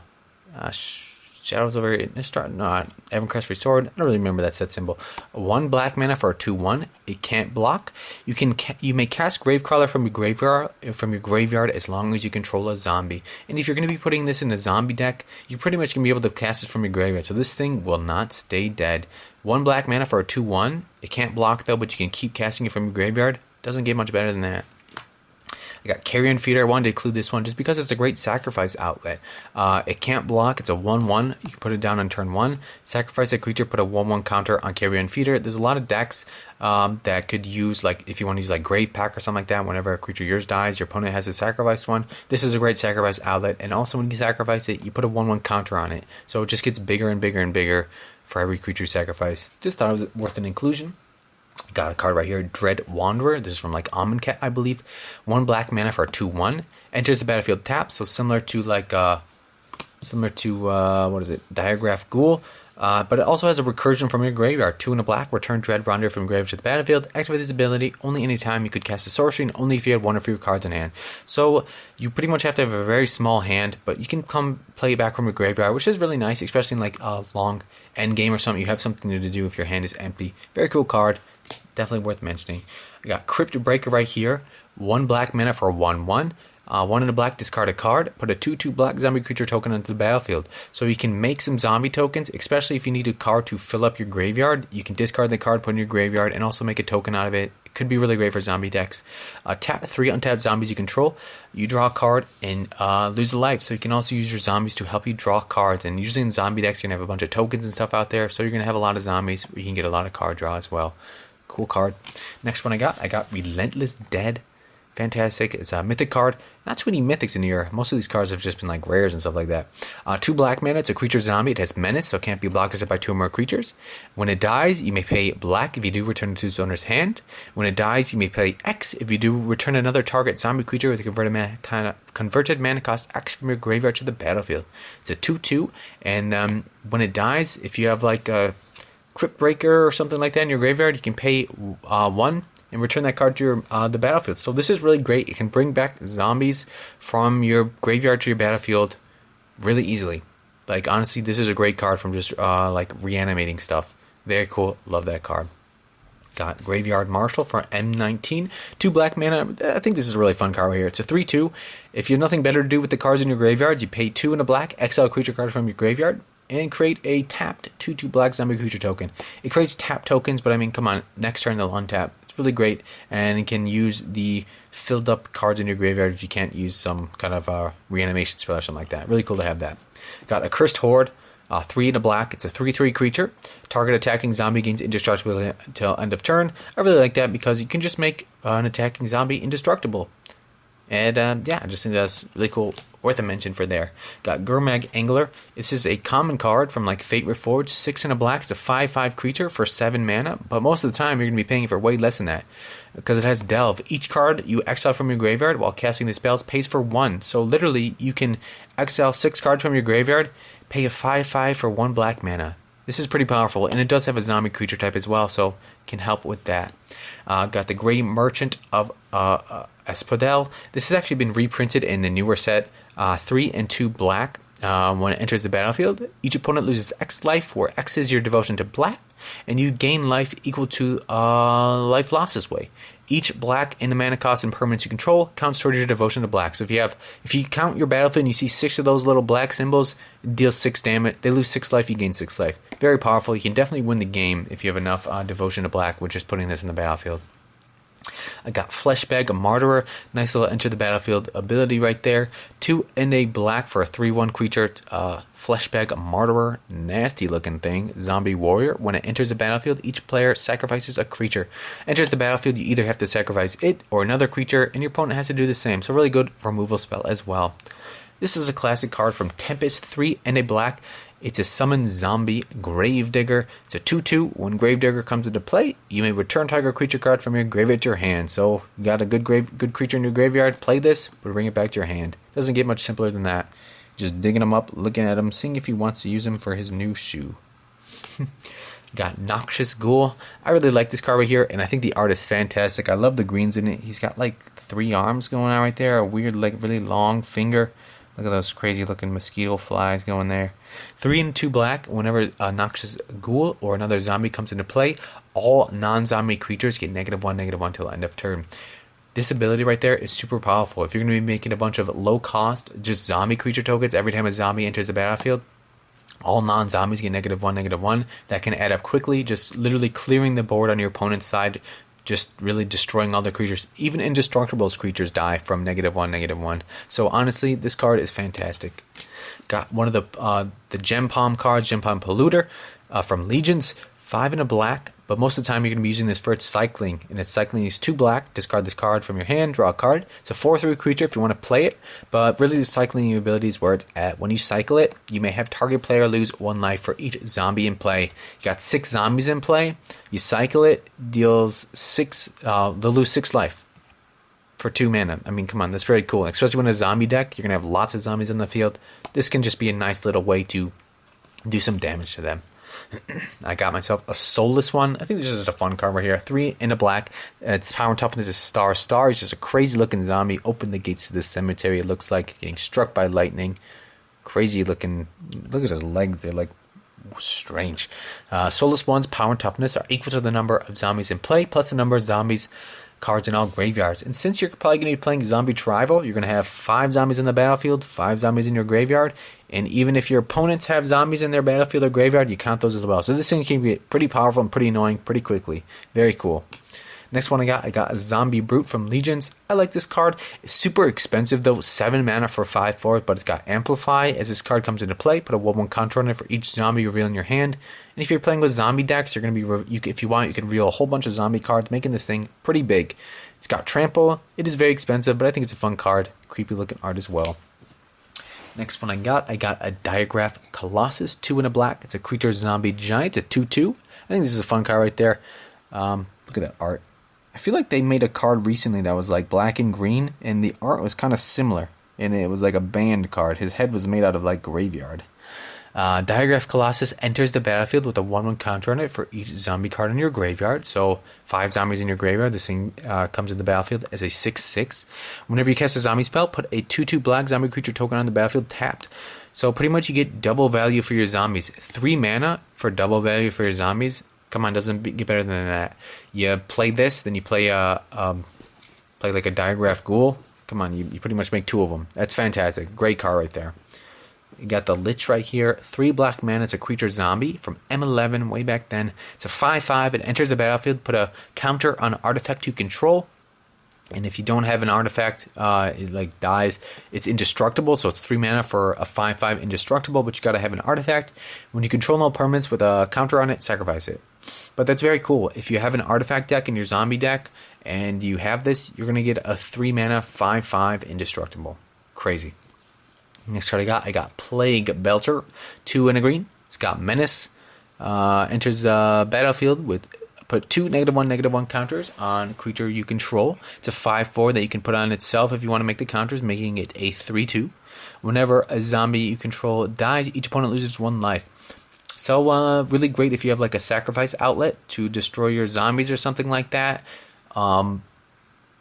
Shadows over Innistrad. No, Evercrest Resort. I don't really remember that set symbol. 1 black mana for a 2/1. It can't block. You may cast Gravecrawler from your graveyard as long as you control a zombie. And if you're going to be putting this in a zombie deck, you pretty much can be able to cast it from your graveyard. So this thing will not stay dead. 1 black mana for a 2/1. It can't block though, but you can keep casting it from your graveyard. Doesn't get much better than that. I got Carrion Feeder. I wanted to include this one just because it's a great sacrifice outlet. It can't block. It's a 1/1. You can put it down on turn 1. Sacrifice a creature, put a 1/1 counter on Carrion Feeder. There's a lot of decks that could use, like, if you want to use like Grave Pack or something like that, whenever a creature yours dies, your opponent has to sacrifice one. This is a great sacrifice outlet. And also when you sacrifice it, you put a 1/1 counter on it. So it just gets bigger and bigger and bigger for every creature sacrifice. Just thought it was worth an inclusion. Got a card right here, Dread Wanderer. This is from like Amonkhet, I believe. 1 black mana for a 2/1. Enters the battlefield tap, so similar to what is it, Diregraph Ghoul. But it also has a recursion from your graveyard. 2 and a black, return Dread Wanderer from graveyard to the battlefield. Activate this ability only anytime you could cast a sorcery, and only if you had 1 of your cards in hand. So you pretty much have to have a very small hand, but you can come play it back from your graveyard, which is really nice, especially in like a long end game or something. You have something to do if your hand is empty. Very cool card. Definitely worth mentioning. I got Crypt Breaker right here. 1 black mana for 1/1. 1 in a black, discard a card. Put a 2/2 black zombie creature token onto the battlefield. So you can make some zombie tokens, especially if you need a card to fill up your graveyard. You can discard the card, put in your graveyard, and also make a token out of it. It could be really great for zombie decks. Tap 3 untapped zombies you control. You draw a card and lose a life. So you can also use your zombies to help you draw cards. And usually in zombie decks, you're going to have a bunch of tokens and stuff out there. So you're going to have a lot of zombies where you can get a lot of card draw as well. Cool card. Next one I got Relentless Dead. Fantastic. It's a mythic card. Not too many mythics in here. Most of these cards have just been like rares and stuff like that. 2 black mana. It's a creature zombie. It has menace, so it can't be blocked except by 2 or more creatures. When it dies, you may pay black. If you do, return it to its owner's hand. When it dies, you may pay X. If you do, return another target zombie creature with a converted mana cost X from your graveyard to the battlefield. It's a 2/2, and when it dies, if you have like a Crypt Breaker or something like that in your graveyard, you can pay 1 and return that card to your the battlefield. So this is really great. It can bring back zombies from your graveyard to your battlefield really easily. Like, honestly, this is a great card from just like reanimating stuff. Very cool. Love that card. Got Graveyard Marshal for M19. 2 black mana. I think this is a really fun card right here. It's a 3/2. If you have nothing better to do with the cards in your graveyard, you pay 2 and a black, exile a creature card from your graveyard. and create a tapped 2/2 black zombie creature token. It creates tapped tokens, but I mean, come on, next turn they'll untap. It's really great, and you can use the filled up cards in your graveyard if you can't use some kind of reanimation spell or something like that. Really cool to have that. Got a Cursed Horde. 3 and a black. It's a 3/3 creature. Target attacking zombie gains indestructibility until end of turn. I really like that because you can just make an attacking zombie indestructible. And yeah, I just think that's really cool. Worth a mention for there. Got Gurmag Angler. This is a common card from like Fate Reforged. 6 and a black. It's a 5/5 creature for 7 mana. But most of the time you're going to be paying for way less than that, because it has Delve. Each card you exile from your graveyard while casting the spells pays for 1. So literally you can exile 6 cards from your graveyard, pay a 5/5 for 1 black mana. This is pretty powerful, and it does have a zombie creature type as well, so can help with that. Got the Grey Merchant of Espodel. This has actually been reprinted in the newer set. 3 and 2 black. When it enters the battlefield, each opponent loses X life, where X is your devotion to black, and you gain life equal to life lost this way. Each black in the mana cost and permanents you control counts towards your devotion to black. So if you count your battlefield and you see 6 of those little black symbols, it deals 6 damage. They lose 6 life, you gain 6 life. Very powerful. You can definitely win the game if you have enough devotion to black with just putting this in the battlefield. I got Fleshbag, a Martyrer. Nice little enter the battlefield ability right there. 2 and a black for a 3/1 creature. Fleshbag, a Martyrer. Nasty looking thing. Zombie Warrior. When it enters the battlefield, each player sacrifices a creature. Enters the battlefield, you either have to sacrifice it or another creature, and your opponent has to do the same. So really good removal spell as well. This is a classic card from Tempest. 3 and a black. It's a summon zombie Gravedigger. It's a 2/2. When Gravedigger comes into play, you may return target creature card from your graveyard to your hand. So you got a good creature in your graveyard, play this, but bring it back to your hand. Doesn't get much simpler than that. Just digging him up, looking at him, seeing if he wants to use him for his new shoe. Got Noxious Ghoul. I really like this card right here, and I think the art is fantastic. I love the greens in it. He's got like 3 arms going on right there, a weird, like really long finger. Look at those crazy looking mosquito flies going there. 3 and 2 black. Whenever a Noxious Ghoul or another zombie comes into play, all non-zombie creatures get -1/-1 till end of turn. This ability right there is super powerful. If you're going to be making a bunch of low cost, just zombie creature tokens every time a zombie enters the battlefield, all non-zombies get -1/-1. That can add up quickly, just literally clearing the board on your opponent's side, just really destroying all the creatures. Even indestructible creatures die from -1/-1. So honestly, this card is fantastic. Got one of the Gem Palm cards, Gem Palm Polluter from Legions. 5 and a black, but most of the time you're going to be using this for its cycling. And its cycling is 2 black, discard this card from your hand, draw a card. It's a 4/3 creature if you want to play it, but really the cycling ability is where it's at. When you cycle it, you may have target player lose 1 life for each zombie in play. You got 6 zombies in play, you cycle it, deals 6, they'll lose 6 life for 2 mana. I mean, come on, that's very cool. Especially when a zombie deck, you're going to have lots of zombies on the field. This can just be a nice little way to do some damage to them. I got myself a Soulless one. I think this is just a fun card right here. 3 and a black. Its power and toughness is Star. Star is just a crazy looking zombie. Open the gates to this cemetery. It looks like getting struck by lightning. Crazy looking. Look at his legs. They're like strange. Soulless ones, power and toughness are equal to the number of zombies in play plus the number of zombies cards in all graveyards. And since you're probably going to be playing Zombie Tribal, you're going to have 5 zombies in the battlefield, 5 zombies in your graveyard, and even if your opponents have zombies in their battlefield or graveyard, you count those as well. So this thing can be pretty powerful and pretty annoying pretty quickly. Very cool. Next one I got a Zombie Brute from Legions. I like this card. It's super expensive though, 7 mana for 5/4, but it's got Amplify. As this card comes into play, put a 1/1 counter on it for each zombie you reveal in your hand. And if you're playing with zombie decks, you're going to be, if you want, you can reveal a whole bunch of zombie cards, making this thing pretty big. It's got Trample. It is very expensive, but I think it's a fun card. Creepy looking art as well. Next one I got a Diagraph Colossus, 2 and a black. It's a creature zombie giant. It's a 2/2. I think this is a fun card right there. Look at that art. I feel like they made a card recently that was like black and green, and the art was kind of similar. And it was like a band card. His head was made out of like graveyard. Diagraph Colossus enters the battlefield with a 1/1 counter on it for each zombie card in your graveyard. So 5 zombies in your graveyard. This thing comes in the battlefield as a 6/6. Whenever you cast a zombie spell, put a 2/2 black zombie creature token on the battlefield tapped. So pretty much you get double value for your zombies. 3 mana for double value for your zombies. Come on, doesn't get better than that. You play this, then you play like a Diagraph Ghoul. Come on, you pretty much make 2 of them. That's fantastic. Great card right there. You got the Lich right here. 3 black mana. It's a creature zombie from M11 way back then. It's a 5/5. It enters the battlefield. Put a counter on an artifact you control. And if you don't have an artifact, it like dies. It's indestructible, so it's 3 mana for a 5/5 indestructible, but you gotta have an artifact. When you control no permanents with a counter on it, sacrifice it. But that's very cool. If you have an artifact deck in your zombie deck, and you have this, you're gonna get a 3 mana 5/5 indestructible. Crazy. Next card I got Plague Belcher, 2 and a green. It's got Menace. Enters the battlefield with put 2 -1/-1 counters on creature you control. It's a 5/4 that you can put on itself if you want to make the counters, making it a 3/2. Whenever a zombie you control dies, each opponent loses 1 life. So really great if you have like a sacrifice outlet to destroy your zombies or something like that.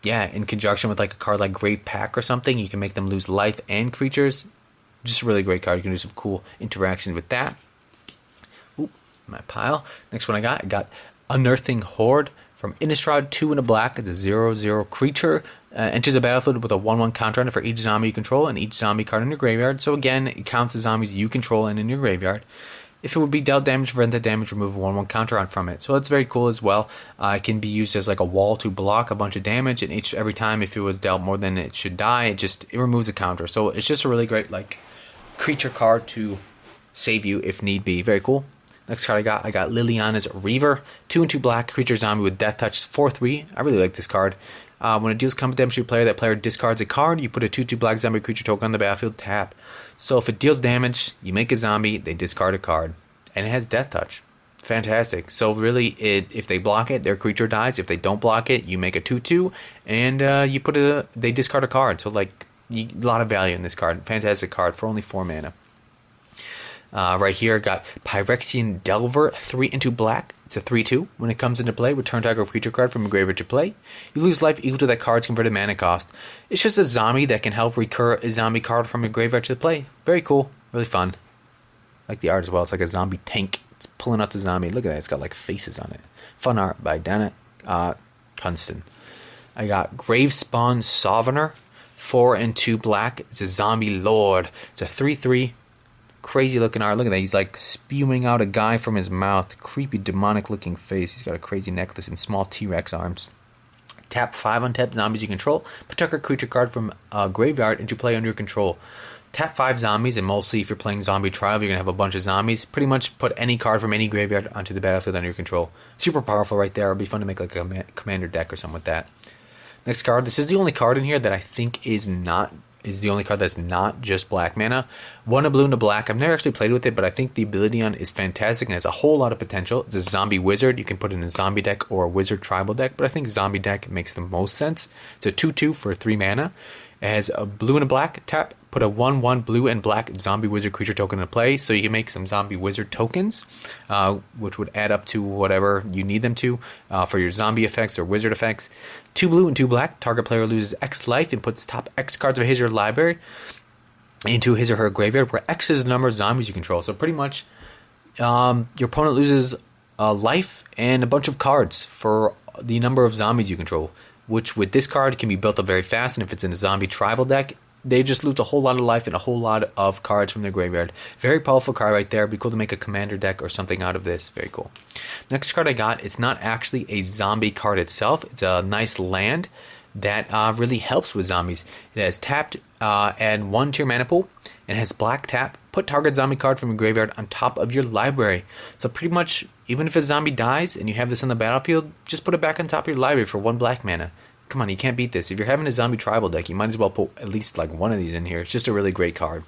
Yeah, in conjunction with like a card like Grave Pack or something, you can make them lose life and creatures. Just a really great card. You can do some cool interactions with that. Oop, my pile. Next one I got Unearthing Horde from Innistrad, 2 and a black. It's a 0/0 creature. Enters the battlefield with a 1/1 counter on it for each zombie you control and each zombie card in your graveyard. So again, it counts the zombies you control and in your graveyard. If it would be dealt damage, prevent that damage, remove a 1/1 counter on from it. So that's very cool as well. It can be used as like a wall to block a bunch of damage, and every time if it was dealt more than it should die, it removes a counter. So it's just a really great like creature card to save you if need be. Very cool. Next card I got Liliana's Reaver, 2 and 2 black, creature zombie with death touch, 4/3. I really like this card. When it deals combat damage to a player, that player discards a card. You put a 2/2 black zombie creature token on the battlefield, tap. So if it deals damage, you make a zombie, they discard a card. And it has death touch. Fantastic. So really, if they block it, their creature dies. If they don't block it, you make a 2/2, and they discard a card. So like, a lot of value in this card. Fantastic card for only 4 mana. Right here, got Phyrexian Delver, 3 and 2 black. It's a 3/2. When it comes into play, return target creature card from a graveyard to play. You lose life equal to that card's converted mana cost. It's just a zombie that can help recur a zombie card from your graveyard to play. Very cool. Really fun. Like the art as well. It's like a zombie tank. It's pulling out the zombie. Look at that. It's got like faces on it. Fun art by Dana Kunston. I got Gravespawn Sovereigner, 4 and 2 black. It's a zombie lord. It's a 3/3. Crazy looking art. Look at that. He's like spewing out a guy from his mouth. Creepy demonic looking face. He's got a crazy necklace and small T-Rex arms. Tap 5 untapped zombies you control. Put a creature card from a graveyard into play under your control. Tap 5 zombies, and mostly if you're playing Zombie Trial, you're going to have a bunch of zombies. Pretty much put any card from any graveyard onto the battlefield under your control. Super powerful right there. It'll be fun to make like a commander deck or something with that. Next card. This is the only card in here that I think is the only card that's not just black mana. 1 a blue and a black. I've never actually played with it, but I think the ability on is fantastic and has a whole lot of potential. It's a zombie wizard. You can put it in a zombie deck or a wizard tribal deck, but I think zombie deck makes the most sense. It's a 2/2 for 3 mana. It has a blue and a black. Tap, put a 1/1 blue and black zombie wizard creature token into play, so you can make some zombie wizard tokens, which would add up to whatever you need them to for your zombie effects or wizard effects. 2 blue and 2 black. Target player loses X life and puts top X cards of his or her library into his or her graveyard, where X is the number of zombies you control. So pretty much, your opponent loses life and a bunch of cards for the number of zombies you control, which with this card can be built up very fast, and if it's in a zombie tribal deck, they just lose a whole lot of life and a whole lot of cards from their graveyard. Very powerful card right there. It'd be cool to make a commander deck or something out of this. Very cool. Next card I got, it's not actually a zombie card itself. It's a nice land that really helps with zombies. It has tapped, add 1 to your mana pool, and it has black tap. Put target zombie card from your graveyard on top of your library. So pretty much, even if a zombie dies and you have this on the battlefield, just put it back on top of your library for 1 black mana. Come on, you can't beat this. If you're having a zombie tribal deck, you might as well put at least like 1 of these in here. It's just a really great card.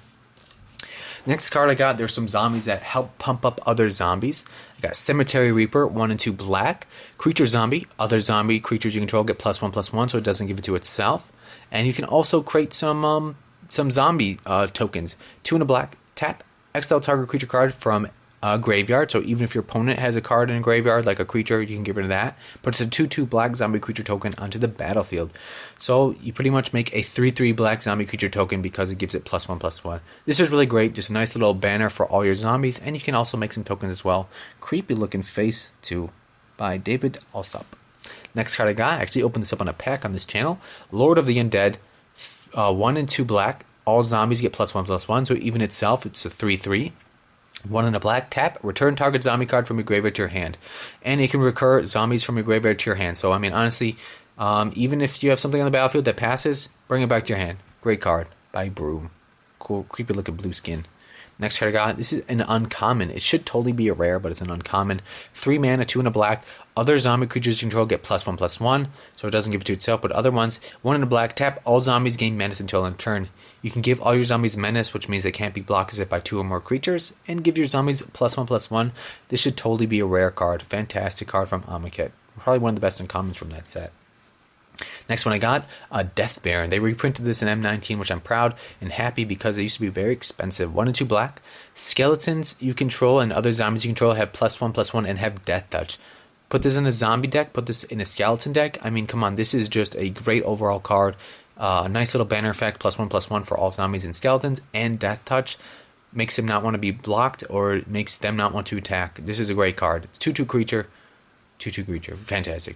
Next card I got, there's some zombies that help pump up other zombies. I got Cemetery Reaper, 1 and 2 black. Creature zombie, other zombie creatures you control get +1/+1, so it doesn't give it to itself. And you can also create some zombie tokens. 2 and a black, tap, exile target creature card from a graveyard. So even if your opponent has a card in a graveyard, like a creature, you can get rid of that. But it's a 2/2 black zombie creature token onto the battlefield. So you pretty much make a 3/3 black zombie creature token because it gives it +1/+1. This is really great. Just a nice little banner for all your zombies. And you can also make some tokens as well. Creepy looking face too, by David Alsop. Next card I got, I actually opened this up on a pack on this channel. Lord of the Undead, 1 and 2 black. all zombies get +1/+1, so even itself, it's a 3/3. 1 in a black, tap, return target zombie card from your graveyard to your hand. And it can recur zombies from your graveyard to your hand. So, I mean, honestly, even if you have something on the battlefield that passes, bring it back to your hand. Great card by Broom. Cool, creepy looking blue skin. Next card I got, this is an uncommon. It should totally be a rare, but it's an uncommon. 3 mana, 2 in a black. Other zombie creatures you control get +1/+1, so it doesn't give it to itself, but other ones, 1 in a black, tap, all zombies gain menace until end turn. You can give all your zombies menace, which means they can't be blocked except by 2 or more creatures, and give your zombies +1/+1. This should totally be a rare card. Fantastic card from Amonkhet. Probably one of the best uncommons from that set. Next one I got, Death Baron. They reprinted this in M19, which I'm proud and happy because it used to be very expensive. 1 and 2 black. Skeletons you control and other zombies you control have +1/+1 and have Death Touch. Put this in a zombie deck, put this in a skeleton deck. I mean, come on, this is just a great overall card. A nice little banner effect, +1/+1 for all zombies and skeletons, and Death Touch. Makes them not want to be blocked or makes them not want to attack. This is a great card. It's 2/2 creature. 2/2 creature. Fantastic.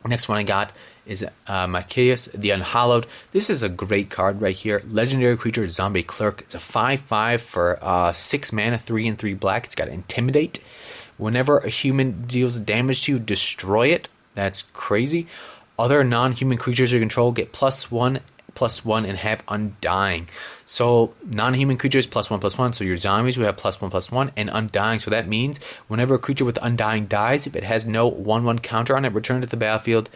Next one I got is Machias the Unhallowed. This is a great card right here. Legendary creature, Zombie Clerk. It's a 5/5 for 6 mana, 3 and 3 black. It's got Intimidate. Whenever a human deals damage to you, destroy it. That's crazy. Other non-human creatures you control get +1/+1 and have Undying. So non-human creatures +1/+1. So your zombies will have +1/+1 and Undying. So that means whenever a creature with Undying dies, if it has no 1/1 counter on it, return it to the battlefield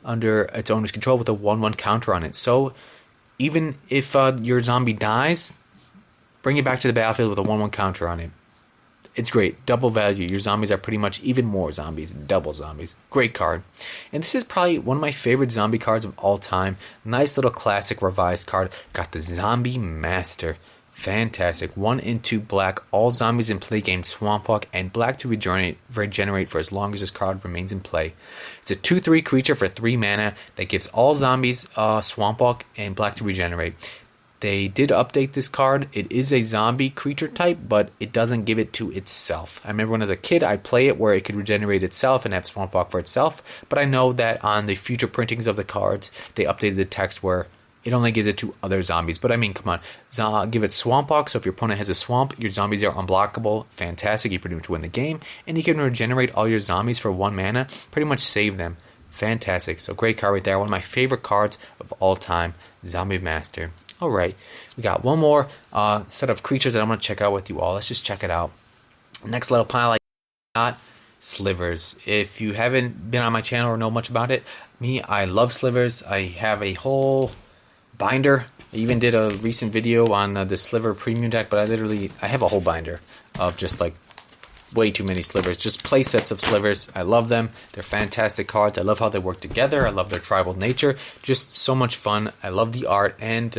under its owner's control with a 1/1 counter on it. So even if your zombie dies, bring it back to the battlefield with a 1/1 counter on it. It's great. Double value. Your zombies are pretty much even more zombies. Double zombies. Great card. And this is probably one of my favorite zombie cards of all time. Nice little classic revised card. Got the Zombie Master. Fantastic. 1 and 2 black. All zombies in play gain Swamp Walk and black to regenerate for as long as this card remains in play. It's a 2/3 creature for 3 mana that gives all zombies Swamp Walk and black to regenerate. They did update this card. It is a zombie creature type, but it doesn't give it to itself. I remember when I was a kid, I'd play it where it could regenerate itself and have Swamp Walk for itself, but I know that on the future printings of the cards, they updated the text where it only gives it to other zombies. But I mean, come on, give it Swamp Walk, so if your opponent has a swamp, your zombies are unblockable. Fantastic, you pretty much win the game, and you can regenerate all your zombies for 1 mana, pretty much save them. Fantastic, so great card right there. One of my favorite cards of all time, Zombie Master. Alright, we got one more set of creatures that I'm going to check out with you all. Let's just check it out. Next little pile I got, Slivers. If you haven't been on my channel or know much about it, I love Slivers. I have a whole binder. I even did a recent video on the Sliver Premium deck, but I have a whole binder of just like way too many Slivers. Just play sets of Slivers. I love them. They're fantastic cards. I love how they work together. I love their tribal nature. Just so much fun. I love the art. And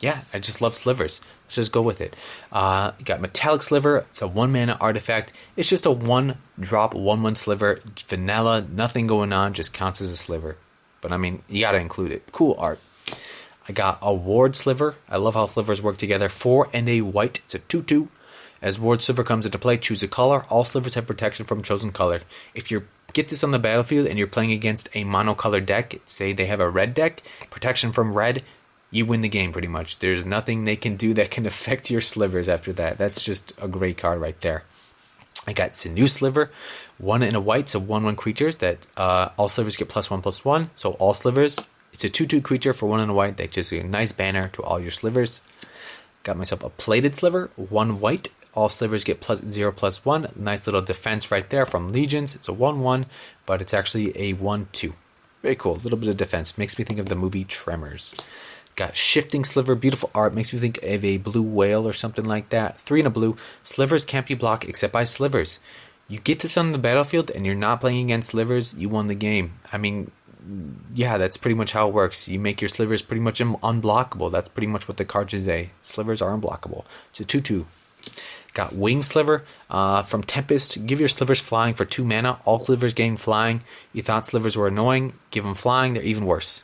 yeah, I just love Slivers. Let's just go with it. You got Metallic Sliver. It's a 1 mana artifact. It's just a 1-drop, 1/1 Sliver. Vanilla. Nothing going on. Just counts as a Sliver. But I mean, you got to include it. Cool art. I got a Ward Sliver. I love how Slivers work together. 4 and a white. It's a 2/2. As Ward Sliver comes into play, choose a color. All Slivers have protection from chosen color. If you get this on the battlefield and you're playing against a monocolored deck, say they have a red deck, protection from red, you win the game pretty much. There's nothing they can do that can affect your Slivers after that. That's just a great card right there. I got Sinew Sliver, 1 and a white, so 1/1 creatures that all Slivers get +1/+1. So all Slivers, it's a 2/2 creature for 1 and a white that gives you a nice banner to all your Slivers. Got myself a Plated Sliver, 1 white. All Slivers get +0/+1. Nice little defense right there from Legions. It's a 1/1, but it's actually a 1/2. Very cool. A little bit of defense. Makes me think of the movie Tremors. Got Shifting Sliver. Beautiful art. Makes me think of a blue whale or something like that. 3 and a blue. Slivers can't be blocked except by Slivers. You get this on the battlefield and you're not playing against Slivers, you won the game. I mean, yeah, that's pretty much how it works. You make your Slivers pretty much unblockable. That's pretty much what the card should say. Slivers are unblockable. It's a 2/2. Got Wing Sliver from Tempest. Give your Slivers flying for 2 mana. All Slivers gain flying. You thought Slivers were annoying. Give them flying. They're even worse.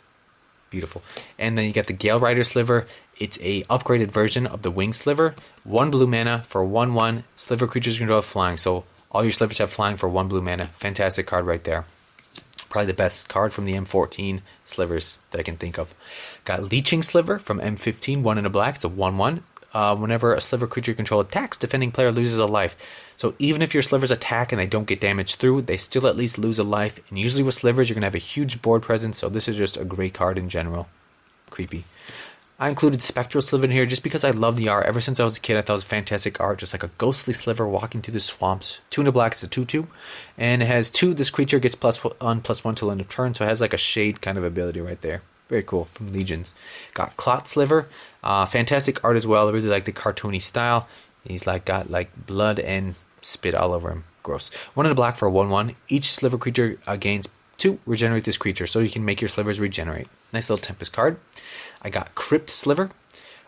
Beautiful. And then you got the Gale Rider Sliver. It's a upgraded version of the Wing Sliver. 1 blue mana for 1/1. Sliver creatures control flying. So all your Slivers have flying for 1 blue mana. Fantastic card right there. Probably the best card from the M14 slivers that I can think of. Got Leeching Sliver from M15, 1 and a black. It's a 1/1. Whenever a sliver creature you control attacks, defending player loses a life. So even if your slivers attack and they don't get damaged through, they still at least lose a life. And usually with slivers, you're going to have a huge board presence. So this is just a great card in general. Creepy. I included Spectral Sliver in here just because I love the art. Ever since I was a kid, I thought it was fantastic art. Just like a ghostly sliver walking through the swamps. 2 and a black is a 2/2. And it has 2. This creature gets +1/+1 till end of turn. So it has like a shade kind of ability right there. Very cool from Legions. Got Clot Sliver. Fantastic art as well. I really like the cartoony style. He's like got like blood and spit all over him. Gross. 1 and a black for a 1/1. Each sliver creature gains 2. Regenerate this creature. So you can make your slivers regenerate. Nice little Tempest card. I got Crypt Sliver,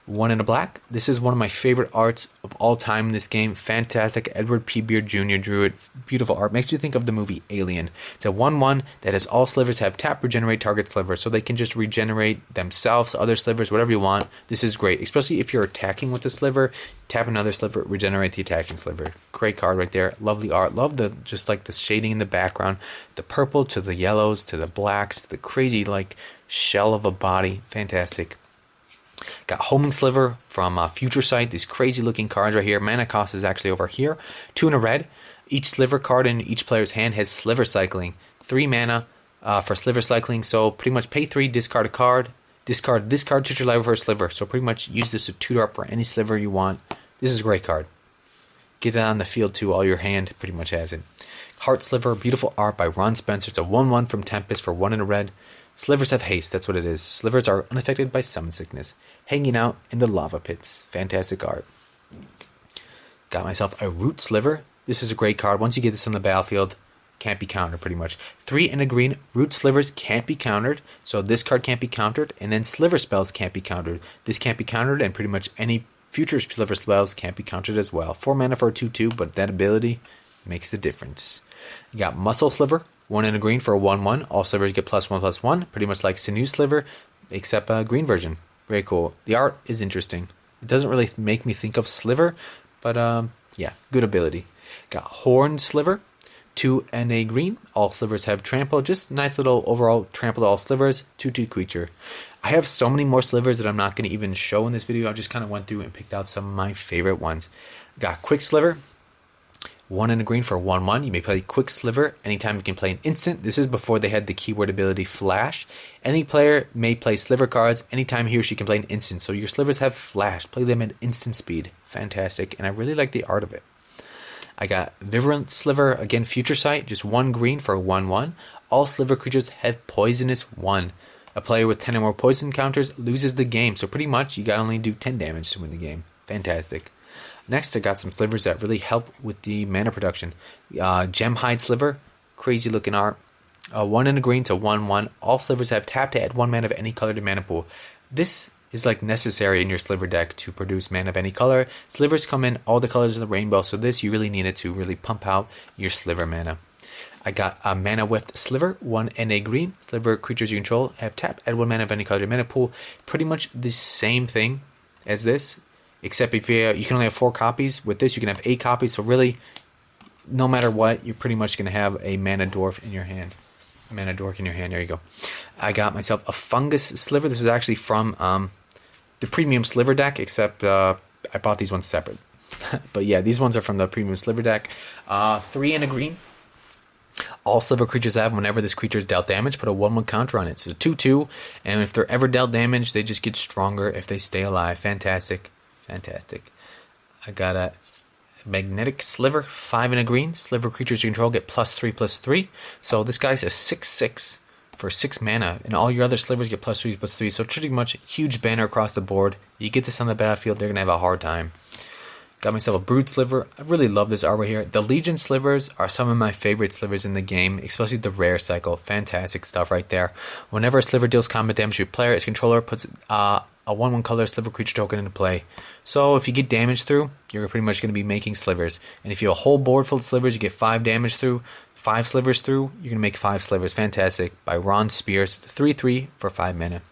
1 and a black. This is one of my favorite arts of all time in this game. Fantastic. Edward P. Beard Jr. drew it. Beautiful art. Makes you think of the movie Alien. It's a 1/1 that has all slivers have tap, regenerate target sliver. So they can just regenerate themselves, other slivers, whatever you want. This is great. Especially if you're attacking with the sliver. Tap another sliver, regenerate the attacking sliver. Great card right there. Lovely art. Love the just like the shading in the background. The purple to the yellows to the blacks to the crazy like shell of a body. Fantastic. Got Homing Sliver from Future Sight. These crazy looking cards right here. Mana cost is actually over here. 2 and a red. Each sliver card in each player's hand has sliver cycling. 3 mana for sliver cycling. So pretty much pay 3, discard a card. Discard this card, choose your library for a sliver. So pretty much use this to tutor up for any sliver you want. This is a great card. Get it on the field too. All your hand pretty much has it. Heart Sliver. Beautiful art by Ron Spencer. It's a 1/1 from Tempest for 1 and a red. Slivers have haste, that's what it is. Slivers are unaffected by summon sickness. Hanging out in the lava pits. Fantastic art. Got myself a Root Sliver. This is a great card. Once you get this on the battlefield, can't be countered pretty much. 3 and a green. Root Slivers can't be countered. So this card can't be countered. And then Sliver spells can't be countered. This can't be countered and pretty much any future Sliver spells can't be countered as well. 4 mana for a 2/2, but that ability makes the difference. You got Muscle Sliver. 1 and a green for a 1/1. All slivers get +1/+1. Pretty much like Sinew Sliver, except a green version. Very cool. The art is interesting. It doesn't really make me think of Sliver, but yeah, good ability. Got Horn Sliver. 2 and a green. All slivers have trample. Just nice little overall trample to all slivers. 2/2 creature. I have so many more slivers that I'm not going to even show in this video. I just kind of went through and picked out some of my favorite ones. Got Quick Sliver. 1 and a green for 1/1. You may play Quick Sliver anytime you can play an instant. This is before they had the keyword ability Flash. Any player may play Sliver cards anytime he or she can play an instant. So your slivers have Flash. Play them at instant speed. Fantastic. And I really like the art of it. I got Virulent Sliver. Again, Future Sight. Just 1 green for a 1/1. All sliver creatures have Poisonous 1. A player with 10 or more poison counters loses the game. So pretty much you got to only do 10 damage to win the game. Fantastic. Next, I got some slivers that really help with the mana production. Gemhide Sliver, crazy looking art. 1 and a green to 1/1. All slivers have tap to add 1 mana of any color to mana pool. This is like necessary in your sliver deck to produce mana of any color. Slivers come in all the colors of the rainbow, so this you really need it to really pump out your sliver mana. I got a Mana Whiffed Sliver, 1 and a green. Sliver creatures you control have tap, add 1 mana of any color to mana pool. Pretty much the same thing as this. Except if you can only have 4 copies. With this, you can have 8 copies. So really, no matter what, you're pretty much going to have a Mana Dwarf in your hand. Mana Dork in your hand. There you go. I got myself a Fungus Sliver. This is actually from the Premium Sliver deck, except I bought these ones separate. But yeah, these ones are from the Premium Sliver deck. 3 and a green. All sliver creatures have, whenever this creature is dealt damage, put a 1/1 counter on it. So 2/2, and if they're ever dealt damage, they just get stronger if they stay alive. Fantastic. Fantastic. I got a Magnetic Sliver, 5 and a green. Sliver creatures you control get +3/+3. So this guy's a 6/6 for 6 mana, and all your other slivers get +3/+3. So pretty much huge banner across the board. You get this on the battlefield, they're gonna have a hard time. Got myself a Brood Sliver. I really love this art right here. The Legion Slivers are some of my favorite slivers in the game, especially the rare cycle. Fantastic stuff right there. Whenever a sliver deals combat damage to a player, its controller puts a 1/1 color sliver creature token into play. So if you get damage through, you're pretty much going to be making slivers. And if you have a whole board full of slivers, you get 5 damage through, 5 slivers through, you're going to make 5 slivers. Fantastic. By Ron Spears, 3/3 for 5 mana.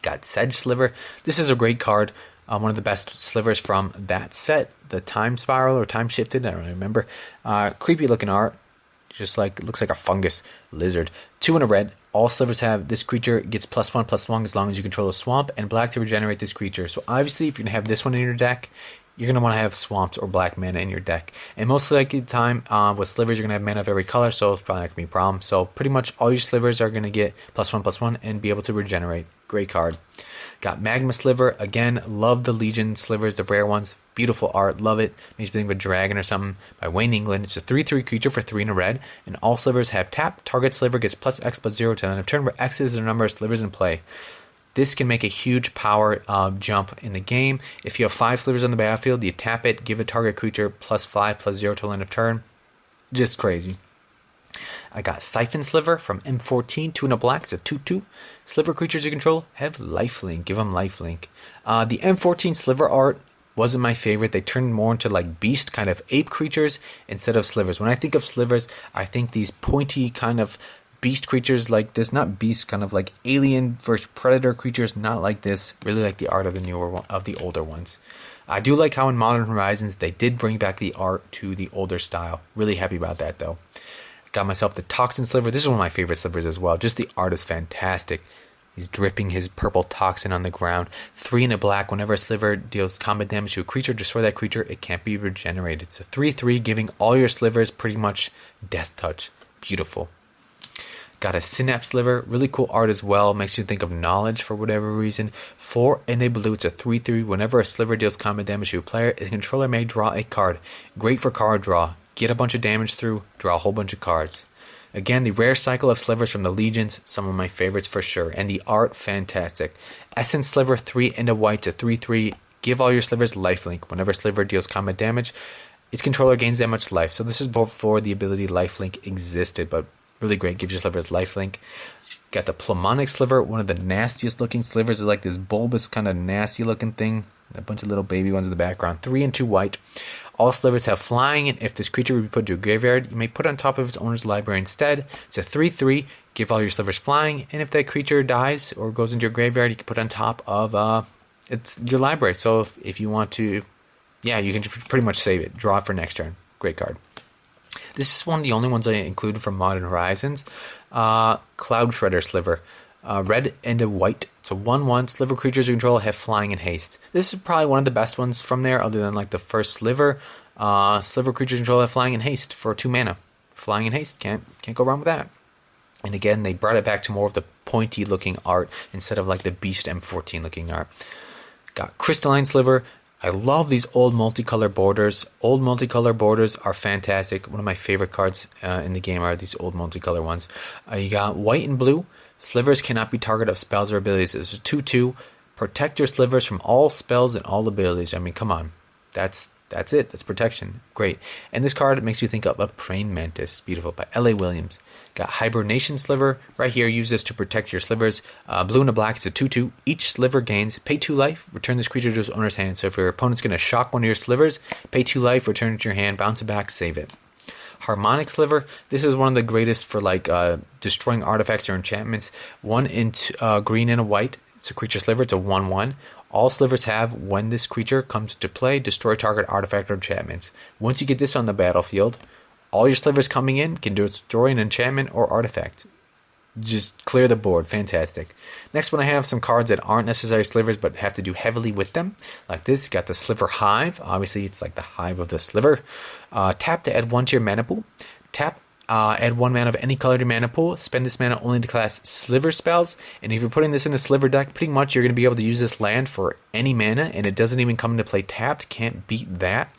Got Sedge Sliver. This is a great card. One of the best slivers from that set. The Time Spiral or Time Shifted, I don't remember. Creepy looking art. just like, it looks like a fungus lizard. 2 in a red. All slivers have this creature gets +1/+1 as long as you control a swamp, and black to regenerate this creature. So obviously, if you're gonna have this one in your deck, you're going to want to have swamps or black mana in your deck. And most likely the time with slivers, you're going to have mana of every color, so it's probably not going to be a problem. So pretty much all your slivers are going to get +1/+1 and be able to regenerate. Great card. Got Magma Sliver. Again, love the Legion slivers, the rare ones. Beautiful art, love it. Makes me think of a dragon or something. By Wayne England. It's a 3/3 creature for 3 in a red. And all slivers have tap. Target sliver gets +X/+0 till end of turn, where X is the number of slivers in play. This can make a huge power jump in the game. If you have 5 slivers on the battlefield, you tap it, give a target creature +5/+0 till end of turn. Just crazy. I got Siphon Sliver from M14, 2 in a black. It's a 2/2. Sliver creatures you control have lifelink. Give them lifelink. The M14 Sliver art wasn't my favorite. They turned more into like beast kind of ape creatures instead of slivers. When I think of slivers, I think these pointy kind of beast creatures like this, not beast, kind of like alien versus predator creatures, not like this. Really like the art of the newer one, of the older ones. I do like how in Modern Horizons they did bring back the art to the older style. Really happy about that though. Got myself the Toxin Sliver. This is one of my favorite slivers as well. Just the art is fantastic. He's dripping his purple toxin on the ground. 3 in a black. Whenever a sliver deals combat damage to a creature, destroy that creature. It can't be regenerated. So 3/3, giving all your slivers pretty much death touch. Beautiful. Got a Synapse Sliver, really cool art as well, makes you think of knowledge for whatever reason. 4 in a blue, it's a 3/3. Whenever a sliver deals combat damage to a player, a controller may draw a card. Great for card draw. Get a bunch of damage through, draw a whole bunch of cards. Again, the rare cycle of slivers from the Legions, some of my favorites for sure. And the art, fantastic. Essence Sliver, 3 in a white, it's a 3/3. Give all your slivers lifelink. Whenever a sliver deals combat damage, its controller gains that much life. So this is before the ability lifelink existed, but really great, gives your slivers lifelink. Got the Plamonic Sliver, one of the nastiest looking slivers. Is like this bulbous kind of nasty looking thing. And a bunch of little baby ones in the background. 3 and 2 white. All slivers have flying, and if this creature would be put to a graveyard, you may put it on top of its owner's library instead. It's a 3/3. Give all your slivers flying, and if that creature dies or goes into your graveyard, you can put it on top of it's your library. So if you want to, yeah, you can pretty much save it. Draw it for next turn. Great card. This is one of the only ones I included from Modern Horizons. Cloud Shredder Sliver. Red and a white. So 1/1. Sliver creatures you control have flying and haste. This is probably one of the best ones from there, other than like the first sliver. Sliver creatures you control have flying and haste for 2 mana. Flying and haste. Can't go wrong with that. And again, they brought it back to more of the pointy looking art instead of like the Beast M14 looking art. Got Crystalline Sliver. I love these old multicolor borders. Old multicolor borders are fantastic. One of my favorite cards in the game are these old multicolor ones. You got white and blue. Slivers cannot be target of spells or abilities. It's a 2/2. Protect your slivers from all spells and all abilities. I mean, come on. That's it. That's protection. Great. And this card makes you think of a Praying Mantis. Beautiful. By L.A. Williams. Got Hibernation Sliver. Right here, use this to protect your slivers. Blue and a black. It's a 2/2. Each sliver gains. Pay 2 life. Return this creature to its owner's hand. So if your opponent's going to shock one of your slivers, pay 2 life. Return it to your hand. Bounce it back. Save it. Harmonic Sliver. This is one of the greatest for like destroying artifacts or enchantments. 1 in green and a white. It's a creature sliver. It's a 1/1. All slivers have, when this creature comes into play, destroy target artifact or enchantments. Once you get this on the battlefield, all your slivers coming in can destroy an enchantment or artifact. Just clear the board. Fantastic. Next one, I have some cards that aren't necessarily slivers but have to do heavily with them. Like this, got the Sliver Hive. Obviously, it's like the hive of the sliver. Tap to add 1 to your mana pool. Tap, add 1 mana of any color to your mana pool. Spend this mana only to cast sliver spells. And if you're putting this in a sliver deck, pretty much you're going to be able to use this land for any mana, and it doesn't even come into play tapped. Can't beat that.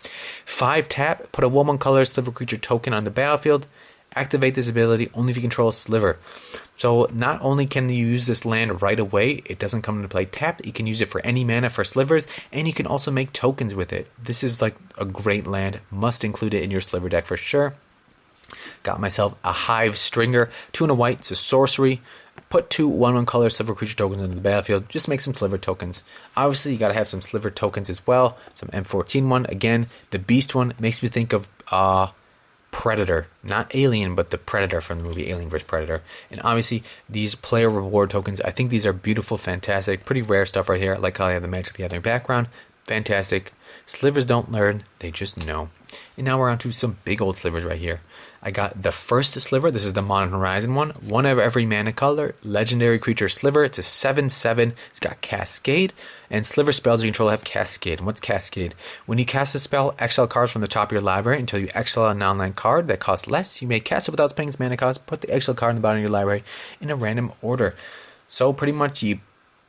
5 tap, put a 1/1 color sliver creature token on the battlefield. Activate this ability only if you control a sliver. So not only can you use this land right away, it doesn't come into play tapped. You can use it for any mana for slivers, and you can also make tokens with it. This is like a great land. Must include it in your sliver deck for sure. Got myself a Hive Stringer. 2 and a white. It's a sorcery. Put 2 1/1 color sliver creature tokens into the battlefield. Just make some sliver tokens. Obviously, you got to have some sliver tokens as well. Some M14 one. Again, the Beast one makes me think of Predator. Not Alien, but the Predator from the movie Alien vs. Predator. And obviously, these player reward tokens, I think these are beautiful, fantastic, pretty rare stuff right here. I like how I have the Magic the Gathering background. Fantastic. Slivers don't learn, they just know. And now we're on to some big old slivers right here. I got the first sliver. This is the Modern Horizon one. One of every mana color. Legendary creature sliver. It's a 7/7. It's got Cascade. And sliver spells you control have Cascade. And what's Cascade? When you cast a spell, exile cards from the top of your library until you exile a non-land card that costs less. You may cast it without paying its mana cost. Put the exile card in the bottom of your library in a random order. So pretty much you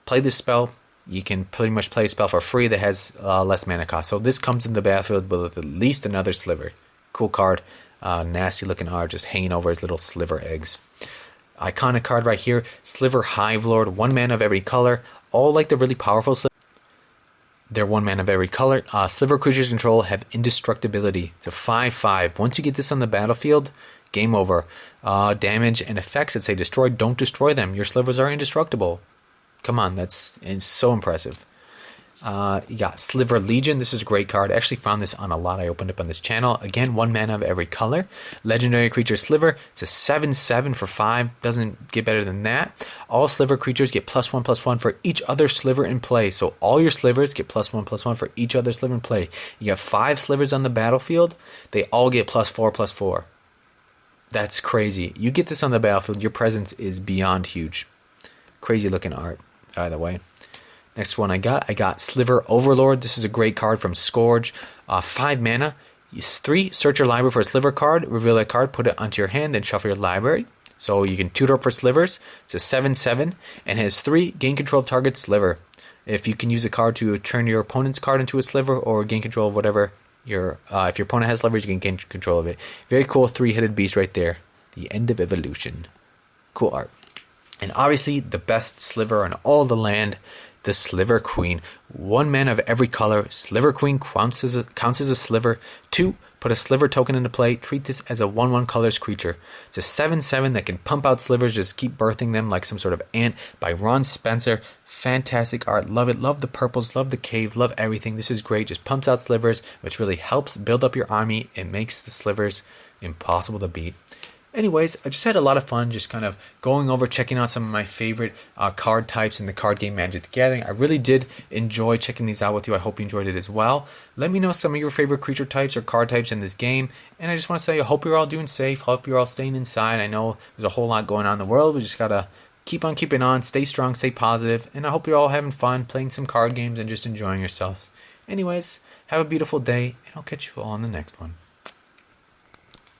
play this spell. You can pretty much play a spell for free that has less mana cost. So this comes in the battlefield with at least another sliver. Cool card. Nasty looking art just hanging over his little sliver eggs. Iconic card right here. Sliver Hive Lord. 1 mana of every color. All like the really powerful sliver. They're 1 mana of every color. Sliver creatures control have indestructibility. It's a 5/5. Once you get this on the battlefield, game over. Damage and effects that say destroy, don't destroy them. Your slivers are indestructible. Come on, it's so impressive. You got Sliver Legion. This is a great card. I actually found this on a lot I opened up on this channel. Again, 1 mana of every color. Legendary creature Sliver. It's a 7/7 for 5. Doesn't get better than that. All Sliver creatures get +1/+1 for each other Sliver in play. So all your Slivers get +1/+1 for each other Sliver in play. You have 5 Slivers on the battlefield. They all get +4/+4. That's crazy. You get this on the battlefield, your presence is beyond huge. Crazy looking art, by the way. Next one I got Sliver Overlord. This is a great card from Scourge. 5 mana. Use 3. Search your library for a Sliver card. Reveal that card. Put it onto your hand. Then shuffle your library. So you can tutor up for Slivers. It's a 7/7 and has 3. Gain control of target Sliver. If you can use a card to turn your opponent's card into a Sliver or gain control of whatever if your opponent has Slivers, you can gain control of it. Very cool 3-headed beast right there. The end of evolution. Cool art. And obviously the best sliver in all the land, the Sliver Queen. 1 mana of every color. Sliver Queen counts as a sliver. 2. Put a sliver token into play. Treat this as a 1/1 colors creature. It's a 7/7 that can pump out slivers, just keep birthing them like some sort of ant, by Ron Spencer. Fantastic art. Love it. Love the purples. Love the cave. Love everything. This is great. Just pumps out slivers, which really helps build up your army. It makes the slivers impossible to beat. Anyways, I just had a lot of fun just kind of going over, checking out some of my favorite card types in the card game Magic the Gathering. I really did enjoy checking these out with you. I hope you enjoyed it as well. Let me know some of your favorite creature types or card types in this game. And I just want to say I hope you're all doing safe. Hope you're all staying inside. I know there's a whole lot going on in the world. We just got to keep on keeping on, stay strong, stay positive. And I hope you're all having fun, playing some card games and just enjoying yourselves. Anyways, have a beautiful day, and I'll catch you all on the next one.